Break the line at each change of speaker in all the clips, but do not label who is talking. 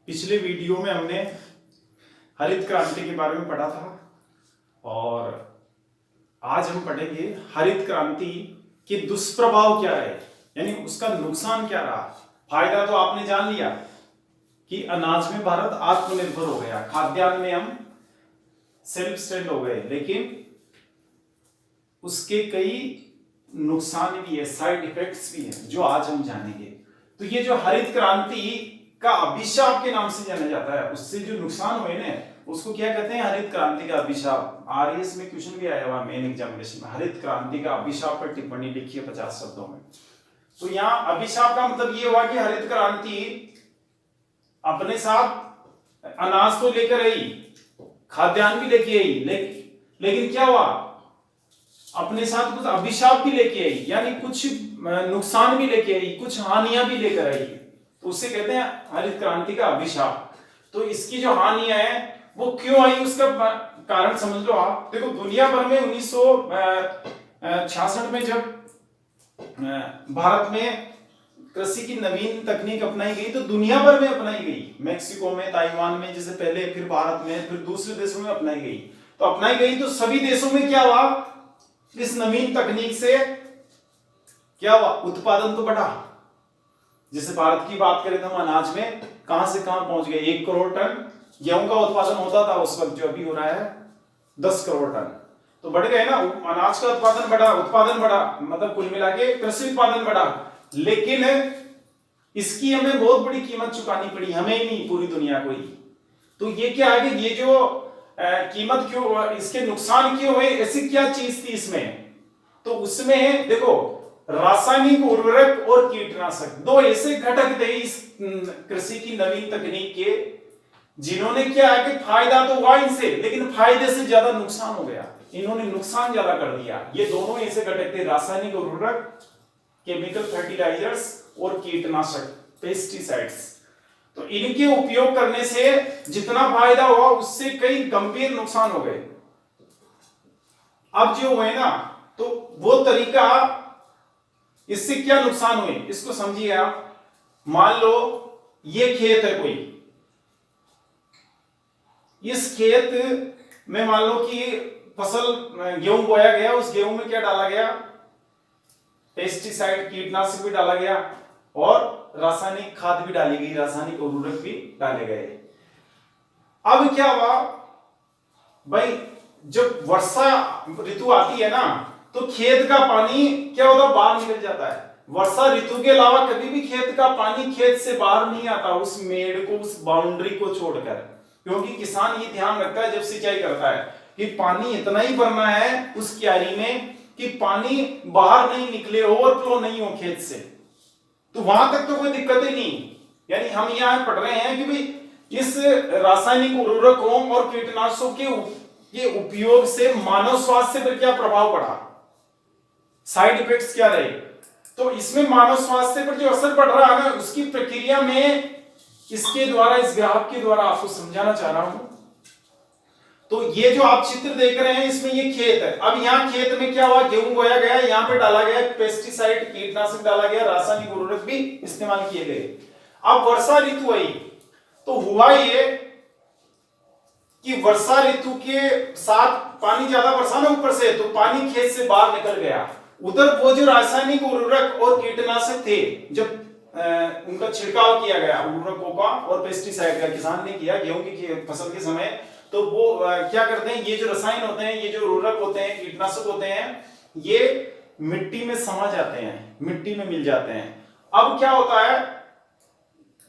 पिछले वीडियो में हमने हरित क्रांति के बारे में पढ़ा था और आज हम पढ़ेंगे हरित क्रांति के दुष्प्रभाव क्या है, यानी उसका नुकसान क्या रहा। फायदा तो आपने जान लिया कि अनाज में भारत आत्मनिर्भर हो गया, खाद्यान्न में हम सेल्फ स्टैंड हो गए, लेकिन उसके कई नुकसान भी है, साइड इफेक्ट्स भी हैं जो आज हम जानेंगे। तो ये जो हरित क्रांति का अभिशाप के नाम से जाना जाता है, उससे जो नुकसान हुए ना उसको क्या कहते हैं, हरित क्रांति का अभिशाप। आरएस में क्वेश्चन भी आया हुआ मेन एग्जामिनेशन में, हरित क्रांति का अभिशाप पर टिप्पणी लिखिए 50 शब्दों में। तो यहाँ अभिशाप का मतलब ये हुआ कि हरित क्रांति अपने साथ अनाज तो लेकर आई, खाद्यान्न भी लेके आई, लेकिन क्या हुआ, अपने साथ कुछ अभिशाप भी लेके आई, यानी कुछ नुकसान भी लेके आई, कुछ हानियां भी लेकर आई। तो उससे कहते हैं हरित क्रांति का अभिशाप। तो इसकी जो हानियां हैं वो क्यों आई, उसका कारण समझ लो आप। देखो दुनिया भर में 1966 में जब भारत में कृषि की नवीन तकनीक अपनाई गई तो दुनिया भर में अपनाई गई, मैक्सिको में, ताइवान में, जैसे पहले, फिर भारत में, फिर दूसरे देशों में अपनाई गई। तो अपनाई गई तो सभी देशों में क्या हुआ, इस नवीन तकनीक से क्या हुआ, उत्पादन तो बढ़ा। जैसे भारत की बात करें तो हम अनाज में कहां से कहां पहुंच गए, 1 करोड़ टन गेहूं का उत्पादन होता था उस वक्त, जो अभी हो रहा है 10 करोड़ टन। तो बढ़ गए ना, अनाज का उत्पादन बढ़ा, मतलब कुल मिला के कृषि उत्पादन बढ़ा। लेकिन इसकी हमें बहुत बड़ी कीमत चुकानी पड़ी, हमें ही नहीं, पूरी दुनिया को ही। तो ये क्या है कि ये जो कीमत क्यों, इसके नुकसान क्यों हुए, ऐसी क्या चीज थी इसमें। तो उसमें देखो रासायनिक उर्वरक और कीटनाशक, दो ऐसे घटक थे इस कृषि की नवीन तकनीक के, जिन्होंने क्या है कि फायदा तो हुआ इनसे, लेकिन फायदे से ज्यादा नुकसान हो गया, इन्होंने नुकसान ज्यादा कर दिया। ये दोनों ऐसे घटक थे, रासायनिक उर्वरक, केमिकल फर्टिलाइजर्स और कीटनाशक, पेस्टिसाइड्स। तो इनके उपयोग करने से जितना फायदा हुआ उससे कई गंभीर नुकसान हो गए। अब जो हुए ना, तो वो तरीका, इससे क्या नुकसान हुए इसको समझिए आप। मान लो ये खेत है कोई, इस खेत में मान लो कि फसल गेहूं बोया गया, उस गेहूं में क्या डाला गया, पेस्टिसाइड, कीटनाशक भी डाला गया और रासायनिक खाद भी डाली गई, रासायनिक उर्वरक भी डाले गए। अब क्या हुआ भाई, जब वर्षा ऋतु आती है ना तो खेत का पानी क्या होता है, बाहर निकल जाता है। वर्षा ऋतु के अलावा कभी भी खेत का पानी खेत से बाहर नहीं आता, उस मेड़ को, उस बाउंड्री को छोड़कर, क्योंकि किसान ये ध्यान रखता है जब सिंचाई करता है कि पानी इतना ही भरना है उस क्यारी में कि पानी बाहर नहीं निकले, ओवरफ्लो नहीं हो खेत से। तो वहां तक तो कोई दिक्कत ही नहीं। यानी हम यहां पढ़ रहे हैं कि भाई इस रासायनिक उर्वरकों और कीटनाशकों के उपयोग से मानव स्वास्थ्य पर क्या प्रभाव पड़ा, साइड इफेक्ट्स क्या रहे। तो इसमें मानव स्वास्थ्य पर जो असर पड़ रहा है ना, उसकी प्रक्रिया में इसके द्वारा, इस ग्राफ के द्वारा आपको समझाना चाह रहा हूं। तो ये जो आप चित्र देख रहे हैं इसमें ये खेत है। अब यहाँ खेत में क्या हुआ, गेहूं बोया गया, यहाँ पे डाला गया पेस्टिसाइड, कीटनाशक डाला गया, रासायनिक उर्वरक भी इस्तेमाल किए गए। अब वर्षा ऋतु आई तो हुआ ये कि वर्षा ऋतु के साथ पानी ज्यादा बरसा ना ऊपर से, तो पानी खेत से बाहर निकल गया। उधर वो जो रासायनिक उर्वरक और कीटनाशक थे, जब उनका छिड़काव किया गया, उर्वरकों का और पेस्टिसाइड का किसान ने किया गेहूं की फसल के समय, तो वो क्या करते हैं, ये जो रसायन होते हैं, ये जो उर्वरक होते हैं, कीटनाशक होते हैं, ये मिट्टी में समा जाते हैं, मिट्टी में मिल जाते हैं। अब क्या होता है,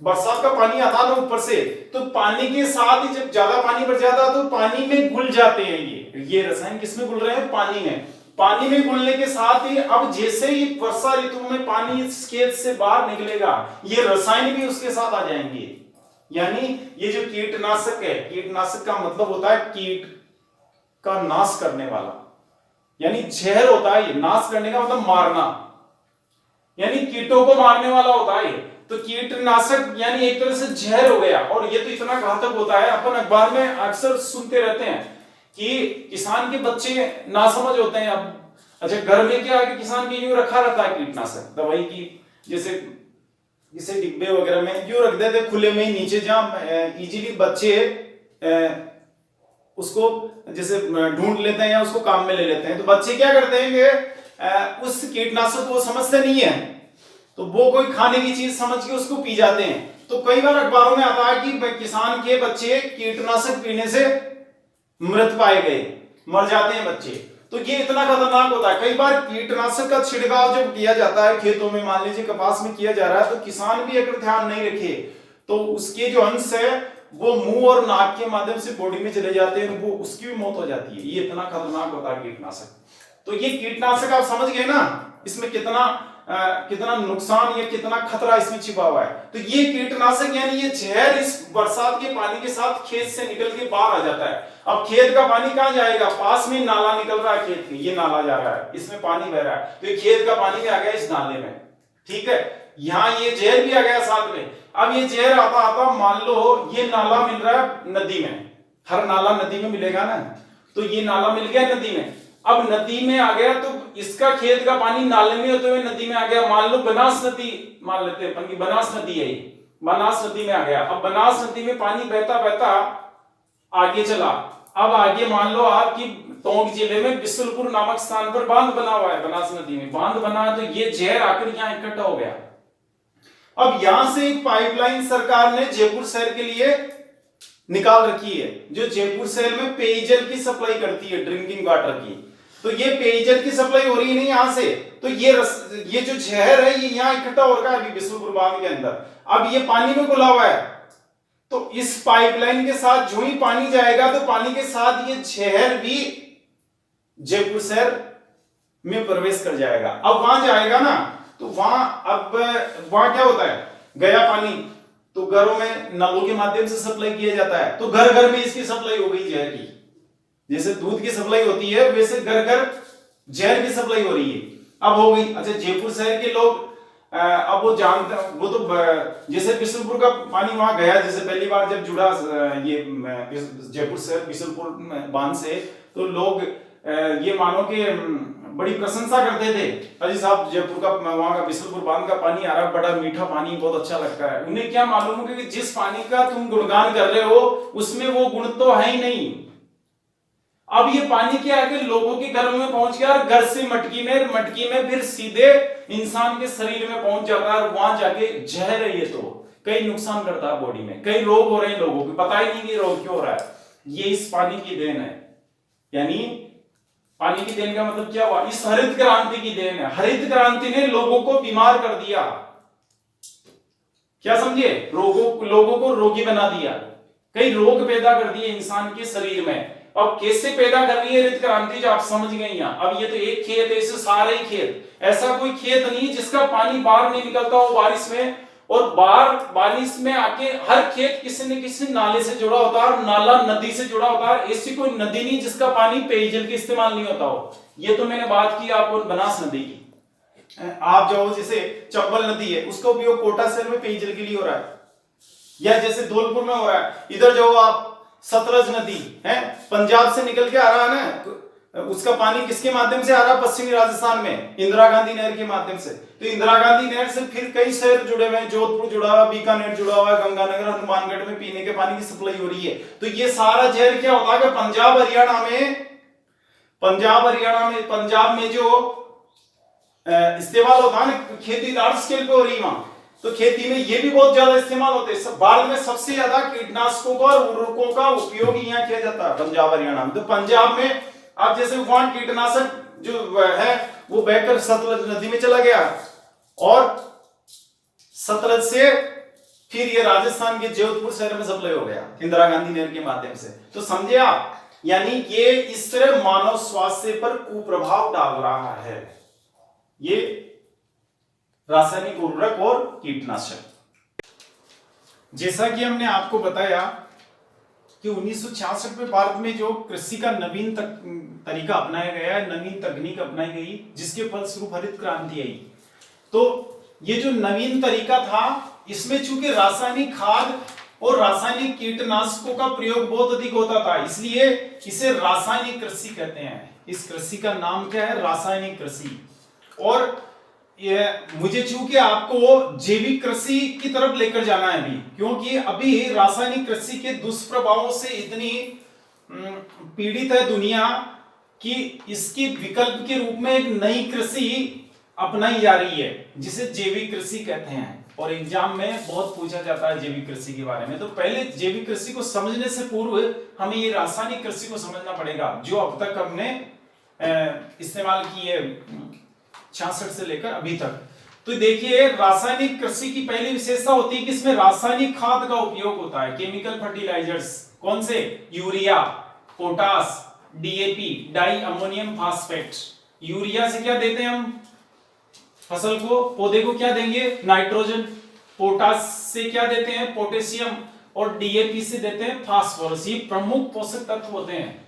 बरसात का पानी आता है ना ऊपर से, तो पानी के साथ ही जब ज्यादा पानी बढ़ जाता है तो पानी में घुल जाते हैं। ये रसायन किसमें घुल रहे हैं, पानी में। पानी में घुलने के साथ ही अब जैसे ही वर्षा ऋतु में पानी इस खेत से बाहर निकलेगा, ये रसायन भी उसके साथ आ जाएंगे। यानी ये जो कीटनाशक है, कीटनाशक का मतलब होता है कीट का नाश करने वाला, यानी जहर होता है ये, नाश करने का मतलब मारना, यानी कीटों को मारने वाला होता है। तो कीटनाशक यानी एक तरह से जहर हो गया, और ये तो इतना घातक होता है, अपन अखबार में अक्सर सुनते रहते हैं कि किसान के बच्चे नासमझ होते हैं। अब अच्छा, घर में क्या है कि किसान के यूं रखा रहता है कीटनाशक दवाई की, जैसे इसे डिब्बे वगैरह में यूं रख देते खुले में नीचे, जहां इजीली बच्चे उसको जैसे ढूंढ लेते हैं या उसको काम में ले लेते हैं। तो बच्चे क्या करते हैं कि उस कीटनाशक को समझते नहीं है, तो वो कोई खाने की चीज समझ के उसको पी जाते हैं। तो कई बार अखबारों में आता है कि किसान के बच्चे कीटनाशक पीने से मृत पाए गए, मर जाते हैं बच्चे। तो ये इतना खतरनाक होता है। कई बार कीटनाशक का छिड़काव जब किया जाता है खेतों में, मान लीजिए कपास में किया जा रहा है, तो किसान भी अगर ध्यान नहीं रखे तो उसके जो अंश है वो मुंह और नाक के माध्यम से बॉडी में चले जाते हैं, वो उसकी भी मौत हो जाती है। ये इतना खतरनाक होता है कीटनाशक। तो ये कीटनाशक आप समझ गए ना, इसमें कितना नुकसान या कितना खतरा इसमें छिपा हुआ है। तो ये कीटनाशक यानी ये जहर इस बरसात के पानी के साथ खेत से निकल के बाहर आ जाता है। अब खेत का पानी कहां जाएगा, पास में नाला निकल रहा है खेत में, ये नाला जा रहा है, इसमें पानी बह रहा है, तो ये खेत का पानी भी आ गया इस नाले में, ठीक है। यहाँ ये जहर भी आ गया साथ में। अब ये जहर आता आता मान लो ये नाला मिल रहा है नदी में, हर नाला नदी में मिलेगा ना, तो ये नाला मिल गया नदी में। अब नदी में आ गया तो इसका खेत का पानी नाले में होते हुए नदी में आ गया। मान लो बनास नदी, मान लेते हैं अपन की बनास नदी है, बनास नदी में आ गया। अब बनास नदी में पानी बहता बहता आगे चला। अब आगे मान लो आपकी टोंक जिले में बिशुलपुर नामक स्थान पर बांध बना हुआ है, बनास नदी में बांध बना है, तो ये जहर आकर यहाँ इकट्ठा हो गया। अब यहां से एक पाइपलाइन सरकार ने जयपुर शहर के लिए निकाल रखी है, जो जयपुर शहर में पेयजल की सप्लाई करती है, ड्रिंकिंग वाटर की। तो ये पेयजल की सप्लाई हो रही नहीं यहां से, तो ये जो जहर है ये यहाँ इकट्ठा हो रहा है अभी बिशुलपुर बांध के अंदर। अब ये पानी में घुला हुआ है, तो इस पाइपलाइन के साथ जो ही पानी जाएगा तो पानी के साथ ये जहर भी जयपुर शहर में प्रवेश कर जाएगा। अब वहां जाएगा ना, तो वहां क्या होता है, गया पानी तो घरों में नलों के माध्यम से सप्लाई किया जाता है, तो घर घर में इसकी सप्लाई हो गई जहर की। जैसे दूध की सप्लाई होती है वैसे घर घर जहर की सप्लाई हो रही है, अब हो गई। अच्छा, जयपुर शहर के लोग अब वो जानते, वो तो जैसे बिशुलपुर का पानी वहां गया, जैसे पहली बार जब जुड़ा ये जयपुर शहर बिशुलपुर बांध से, तो लोग ये मानो कि बड़ी प्रशंसा करते थे, अजी साहब जयपुर का वहां का बिशुलपुर बांध का पानी आ रहा, बड़ा मीठा पानी, बहुत अच्छा लगता है। उन्हें क्या मालूम है कि जिस पानी का तुम गुणगान कर रहे हो उसमें वो गुण तो है ही नहीं। अब ये पानी क्या है कि लोगों के घरों में पहुंच गया, घर से मटकी में फिर सीधे इंसान के शरीर में पहुंच जाता है, और वहां जाके जहर है। ये तो कई नुकसान करता है बॉडी में, कई रोग हो रहे हैं लोगों को, पता ही नहीं कि रोग क्यों हो रहा है। ये इस पानी की देन है। यानी पानी की देन का मतलब क्या हुआ, इस हरित क्रांति की देन है। हरित क्रांति ने लोगों को बीमार कर दिया, क्या समझिए, लोगों को रोगी बना दिया, कई रोग पैदा कर दिए इंसान के शरीर में। अब कैसे पैदा कर रही है हरित क्रांति, जो आप समझ गए यहाँ। अब ये तो एक खेत है, इससे सारे ही खेत, ऐसा कोई खेत नहीं जिसका पानी बाहर नहीं निकलता हो बारिश में, और बारिश में आके हर खेत किसी न किसी नाले से जुड़ा होता है, और नाला नदी से जुड़ा होता है। ऐसी कोई नदी नहीं जिसका पानी पेयजल के इस्तेमाल नहीं होता हो। ये तो मैंने बात की आपको बनास नदी की। आप जो जैसे चंबल नदी है, उसका उपयोग कोटा शहर में पेयजल के लिए हो रहा है, या जैसे धौलपुर में हो रहा है। इधर जो आप सतलज नदी है, पंजाब से निकल के आ रहा है ना, उसका पानी किसके माध्यम से आ रहा है, पश्चिमी राजस्थान में इंदिरा गांधी नहर के माध्यम से। तो इंदिरा गांधी नहर से फिर कई शहर जुड़े हुए हैं, जोधपुर जुड़ा हुआ, बीकानेर जुड़ा हुआ है, गंगानगर, हनुमानगढ़ में पीने के पानी की सप्लाई हो रही है। तो ये सारा जहर क्या होता है कि पंजाब हरियाणा में जो इस्तेमाल होता है ना, खेती लार्ज स्केल पे हो रही है वहां, तो खेती में ये भी बहुत ज्यादा इस्तेमाल होते हैं। भारत में सबसे ज्यादा कीटनाशकों का और उर्वरकों का उपयोग यहाँ किया जाता है पंजाब हरियाणा में। तो पंजाब में अब जैसे वहां कीटनाशक जो है वो बहकर सतलज नदी में चला गया, और सतलज से फिर ये राजस्थान के जोधपुर शहर में सप्लाई हो गया इंदिरा गांधी नहर के माध्यम से। तो समझे आप, यानी ये इस तरह मानव स्वास्थ्य पर कुप्रभाव डाल रहा है, ये रासायनिक उर्वरक और कीटनाशक। जैसा कि हमने आपको बताया कि 1966 में भारत में जो कृषि का नवीन तरीका अपनाया गया है, नवीन तकनीक अपनाई गई, जिसके फलस्वरूप हरित क्रांति आई। तो ये जो नवीन तरीका था, इसमें चूंकि रासायनिक खाद और रासायनिक कीटनाशकों का प्रयोग बहुत अधिक होता था, इसलिए इसे रासायनिक कृषि कहते हैं। इस कृषि का नाम क्या है, रासायनिक कृषि। और ये मुझे चूंकि आपको जैविक कृषि की तरफ लेकर जाना है अभी, क्योंकि अभी रासायनिक कृषि के दुष्प्रभावों से इतनी पीड़ित है दुनिया कि इसकी विकल्प के रूप में एक नई कृषि अपनाई जा रही है जिसे जैविक कृषि कहते हैं। और एग्जाम में बहुत पूछा जाता है जैविक कृषि के बारे में। तो पहले जैविक कृषि को समझने से पूर्व हमें ये रासायनिक कृषि को समझना पड़ेगा जो अब तक हमने इस्तेमाल की है 66 से लेकर अभी तक। तो देखिए रासायनिक कृषि की पहली विशेषता होती है कि इसमें रासायनिक खाद का उपयोग होता है, केमिकल फर्टिलाइजर्स। कौन से? Urea, potash, DAP, di ammonium phosphate. Urea से क्या देते हैं हम फसल को, पौधे को क्या देंगे? नाइट्रोजन। पोटास से क्या देते हैं? पोटेशियम। और डीएपी से देते हैं फास्फोरस। ये प्रमुख पोषक तत्व होते हैं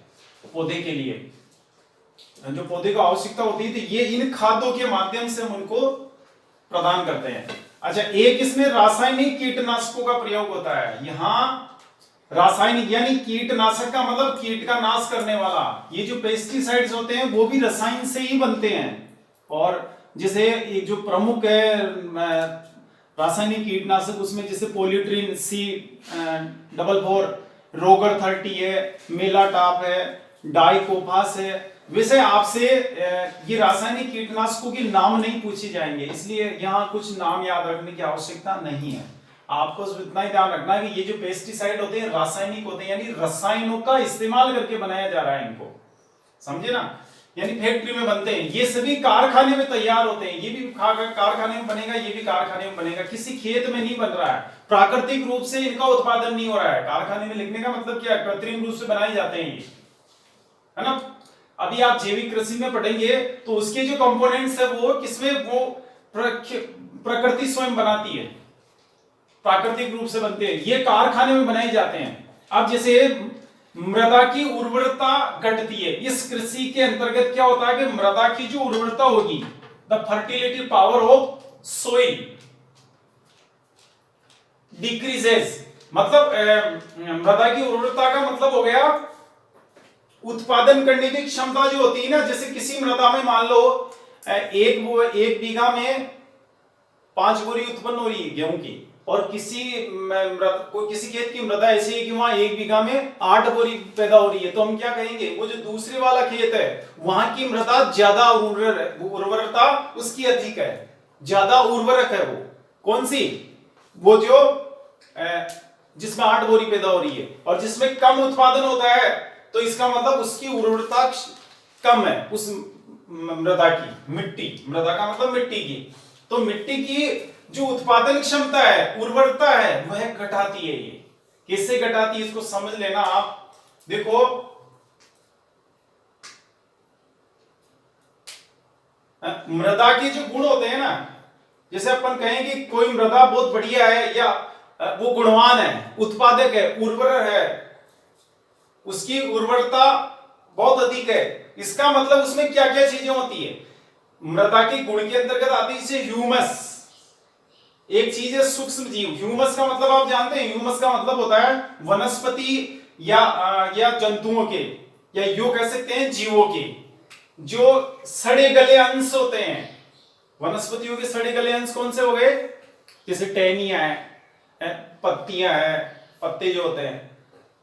पौधे के लिए, जो पौधे को आवश्यकता होती है। तो ये इन खादों के माध्यम से हम उनको प्रदान करते हैं। अच्छा, एक इसमें रासायनिक कीटनाशकों का प्रयोग होता है। यहां रासायनिक यानी कीटनाशक का मतलब कीट का नाश करने वाला। ये जो पेस्टिसाइड्स होते हैं वो भी रसायन से ही बनते हैं। और जैसे एक जो प्रमुख है रासायनिक कीटनाशक, उसमें जैसे पॉलीट्रिन C444, रोगर 30 है, मेलाटॉप है, डाइकोफास है। वैसे आपसे ये रासायनिक कीटनाशकों के नाम नहीं पूछे जाएंगे, इसलिए यहाँ कुछ नाम याद रखने की आवश्यकता नहीं है। आपको इतना ही ध्यान रखना है कि ये जो पेस्टिसाइड होते हैं रासायनिक होते हैं, यानी रसायनों का इस्तेमाल करके बनाया जा रहा है इनको, समझे ना? यानी फैक्ट्री में बनते हैं, ये सभी कारखाने में तैयार होते हैं। ये भी कारखाने में बनेगा, ये भी कारखाने में बनेगा, किसी खेत में नहीं बन रहा है। प्राकृतिक रूप से इनका उत्पादन नहीं हो रहा है। कारखाने में लिखने का मतलब क्या है? कृत्रिम रूप से बनाए जाते हैं ये, है ना? अभी आप जैविक कृषि में पढ़ेंगे तो उसके जो कंपोनेंट्स है वो किसमें, वो प्रकृति स्वयं बनाती है, प्राकृतिक रूप से बनते हैं, ये कारखाने में बनाए जाते हैं। अब जैसे मृदा की उर्वरता घटती है, इस कृषि के अंतर्गत क्या होता है कि मृदा की जो उर्वरता होगी, the fertility power of soil decreases. मतलब मृदा की उर्वरता का मतलब हो गया उत्पादन करने की क्षमता जो होती है ना। जैसे किसी मृदा में मान लो एक बीघा में 5 बोरी उत्पन्न हो रही है गेहूं की, और किसी खेत की मृदा ऐसी है कि वहां 1 बीघा में 8 बोरी पैदा हो रही है, तो हम क्या कहेंगे? वो जो दूसरे वाला खेत है वहां की मृदा ज्यादा उर्वरता उसकी अधिक है, ज्यादा उर्वरक है। वो कौन सी? वो जो जिसमें 8 बोरी पैदा हो रही है। और जिसमें कम उत्पादन होता है तो इसका मतलब उसकी उर्वरता कम है उस मृदा की। मृदा का मतलब मिट्टी की। तो मिट्टी की जो उत्पादन क्षमता है, उर्वरता है, वह घटाती है। ये कैसे घटाती है इसको समझ लेना आप। देखो मृदा के जो गुण होते हैं ना, जैसे अपन कहें कि कोई मृदा बहुत बढ़िया है या वो गुणवान है, उत्पादक है, उर्वर है, उसकी उर्वरता बहुत अधिक है, इसका मतलब उसमें क्या क्या चीजें होती है? मृदा के गुण के अंतर्गत आती है जैसे ह्यूमस, एक चीज है सूक्ष्म जीव। ह्यूमस का मतलब आप जानते हैं, ह्यूमस का मतलब होता है वनस्पति या जंतुओं के, या यूं कह सकते हैं जीवों के जो सड़े गले अंश होते हैं। वनस्पतियों के सड़े गले अंश कौन से हो गए? जैसे टहनियां है, पत्तियां हैं, पत्ते जो होते हैं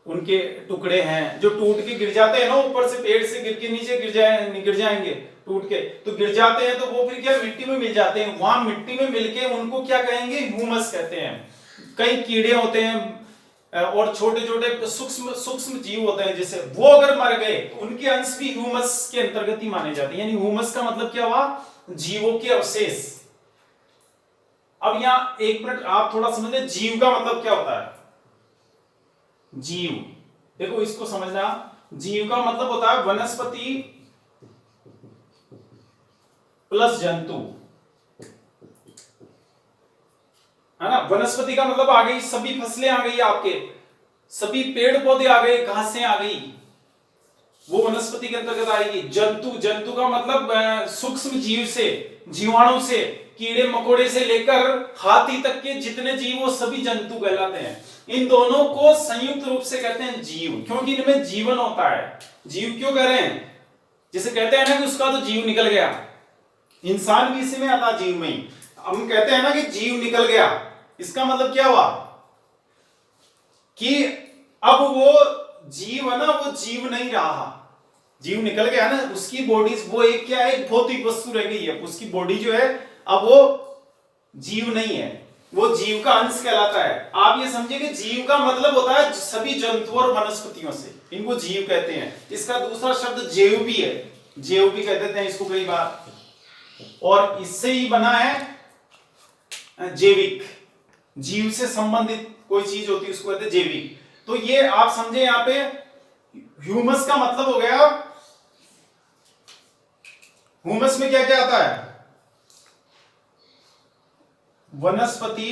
उनके टुकड़े हैं जो टूट के गिर जाते हैं ना, ऊपर से पेड़ से गिर के नीचे गिर जाएंगे टूट के, तो गिर जाते हैं तो वो फिर क्या मिट्टी में मिल जाते हैं। वहां मिट्टी में मिलके उनको क्या कहेंगे? ह्यूमस कहते हैं। कई कीड़े होते हैं और छोटे छोटे सूक्ष्म जीव होते हैं, जैसे वो अगर मर गए तो उनके अंश भी ह्यूमस के अंतर्गत ही माने जाते हैं। यानी ह्यूमस का मतलब क्या हुआ? जीवों के अवशेष। अब यहां 1 मिनट आप थोड़ा समझ लें, जीव का मतलब क्या होता है? जीव, देखो इसको समझना। जीव का मतलब होता है वनस्पति प्लस जंतु, है ना? वनस्पति का मतलब आ गई सभी फसलें आ गई, आपके सभी पेड़ पौधे आ गए, घासें आ गई, वो वनस्पति के अंतर्गत आएगी। जंतु का मतलब सूक्ष्म जीव से, जीवाणु से, कीड़े मकोड़े से लेकर हाथी तक के जितने जीव वो सभी जंतु कहलाते हैं। इन दोनों को संयुक्त रूप से कहते हैं जीव, क्योंकि इनमें जीवन होता है। जीव क्यों कह रहे हैं? जैसे कहते हैं ना कि उसका तो जीव निकल गया, इंसान भी इसी में आता, जीव में ही। हम कहते हैं ना कि जीव निकल गया, इसका मतलब क्या हुआ कि अब वो जीव है ना, वो जीव नहीं रहा, जीव निकल गया ना, उसकी बॉडी वो एक क्या है, एक भौतिक वस्तु रह गई है, उसकी बॉडी जो है अब वो जीव नहीं है, वो जीव का अंश कहलाता है। आप ये समझिए कि जीव का मतलब होता है सभी जंतुओं और वनस्पतियों से, इनको जीव कहते हैं। इसका दूसरा शब्द जैव भी है, जैव भी कह देते हैं इसको कई बार, और इससे ही बना है जैविक, जीव से संबंधित कोई चीज होती है उसको कहते हैं जैविक। तो ये आप समझे यहां पे ह्यूमस का मतलब हो गया, ह्यूमस में क्या क्या आता है, वनस्पति,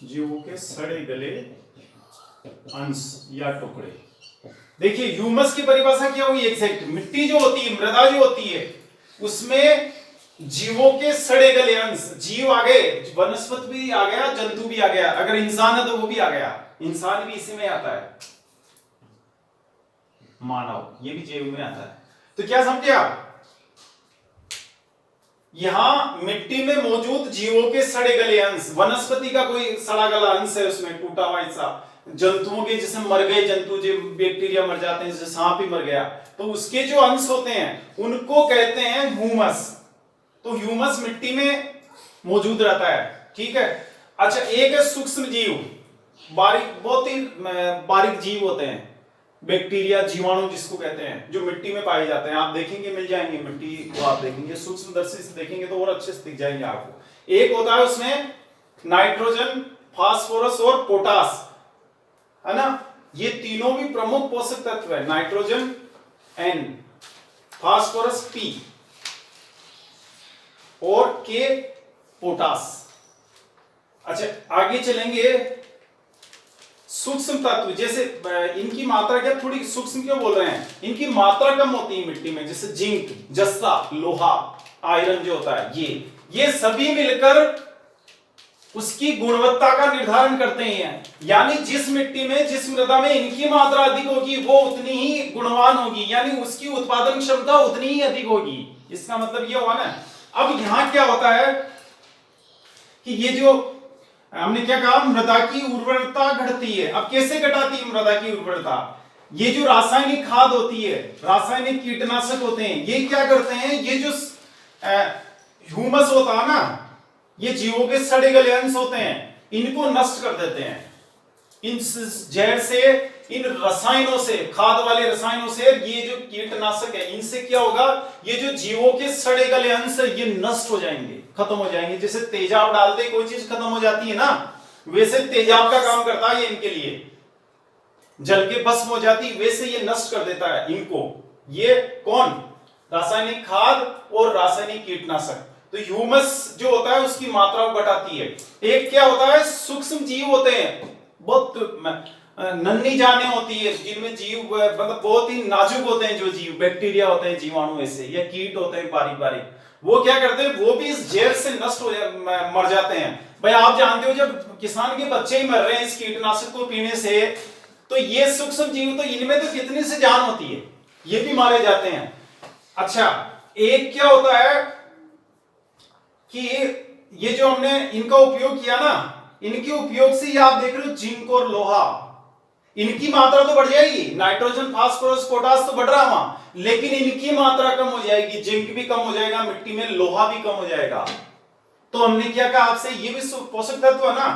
जीवों के सड़े गले अंश या टुकड़े। देखिए ह्यूमस की परिभाषा क्या हुई एग्जैक्ट, मिट्टी जो होती है, मृदा जो होती है, उसमें जीवों के सड़े गले अंश, जीव आ गए, वनस्पति भी आ गया, जंतु भी आ गया, अगर इंसान है तो वो भी आ गया, इंसान भी इसी में आता है, मानव ये भी जीव में आता है। तो क्या समझे आप, यहां मिट्टी में मौजूद जीवों के सड़े गले अंश, वनस्पति का कोई सड़ा गला अंश है उसमें टूटा हुआ हिस्सा, जंतुओं के जैसे मर गए जंतु, जो बैक्टीरिया मर जाते हैं, जैसे सांप ही मर गया, तो उसके जो अंश होते हैं उनको कहते हैं ह्यूमस। तो ह्यूमस मिट्टी में मौजूद रहता है, ठीक है। अच्छा, एक है सूक्ष्म जीव, बारीक, बहुत ही बारीक जीव होते हैं, बैक्टीरिया, जीवाणु जिसको कहते हैं, जो मिट्टी में पाए जाते हैं, आप देखेंगे मिल जाएंगे मिट्टी को, आप देखेंगे सूक्ष्म दृष्टि से देखेंगे तो और अच्छे से दिख जाएंगे आपको। एक होता है उसमें नाइट्रोजन, फास्फोरस और पोटास, है ना, ये तीनों भी प्रमुख पोषक तत्व है, नाइट्रोजन N, फास्फोरस P और K पोटास। अच्छा आगे चलेंगे, सूक्ष्म तत्व, जैसे इनकी मात्रा क्या, थोड़ी सूक्ष्म क्यों बोल रहे हैं, इनकी मात्रा कम होती है मिट्टी में, जैसे जिंक, जस्ता, लोहा, आयरन जो होता है, ये सभी मिलकर उसकी गुणवत्ता का निर्धारण करते हैं। यानी जिस मिट्टी में, जिस मृदा में इनकी मात्रा अधिक होगी वो उतनी ही गुणवान होगी, यानी उसकी उत्पादन क्षमता उतनी ही अधिक होगी। इसका मतलब ये हुआ ना। अब यहां क्या होता है कि ये जो हमने क्या कहा, मृदा की उर्वरता घटती है। अब कैसे घटाती है मृदा की उर्वरता, ये जो रासायनिक खाद होती है, रासायनिक कीटनाशक होते हैं, ये क्या करते हैं, ये जो ह्यूमस होता है ना, ये जीवों के सड़े गले अंश होते हैं, इनको नष्ट कर देते हैं। इन जहर से, इन रसायनों से, खाद वाले रसायनों से, ये जो कीटनाशक है, इनसे क्या होगा, ये जो जीवों के सड़े गले अंश ये नष्ट हो जाएंगे, खत्म हो जाएंगे। जैसे तेजाब डालते कोई चीज खत्म हो जाती है ना, वैसे तेजाब का काम करता है ये इनके लिए, जल के भस्म हो जाती, वैसे ये नष्ट कर देता है इनको। ये कौन, रासायनिक खाद और रासायनिक कीटनाशक। तो ह्यूमस जो होता है उसकी मात्रा को घटाती है। एक क्या होता है, सूक्ष्म जीव होते हैं, बहुत नन्ही जाने होती है, जिनमें जीव मतलब बहुत ही नाजुक होते हैं, जो जीव, बैक्टीरिया होते हैं, जीवाणु ऐसे, या कीट होते हैं बारीक बारीक, वो क्या करते हैं, वो भी इस जहर से नष्ट हो मर जाते हैं। भाई आप जानते हो जब किसान के बच्चे ही मर रहे हैं इस कीटनाशक को पीने से, तो ये सूक्ष्म जीव, तो इनमें तो कितनी सी जान होती है, ये भी मारे जाते हैं। अच्छा, एक क्या होता है कि ये जो हमने इनका उपयोग किया ना, इनके उपयोग से आप देख रहे हो जिंक और लोहा, इनकी मात्रा तो बढ़ जाएगी, नाइट्रोजन, फास्फोरस, पोटास तो बढ़ रहा वहां, लेकिन इनकी मात्रा कम हो जाएगी, जिंक भी कम हो जाएगा मिट्टी में, लोहा भी कम हो जाएगा। तो हमने क्या कहा आपसे, ये भी पोषक तत्व है ना।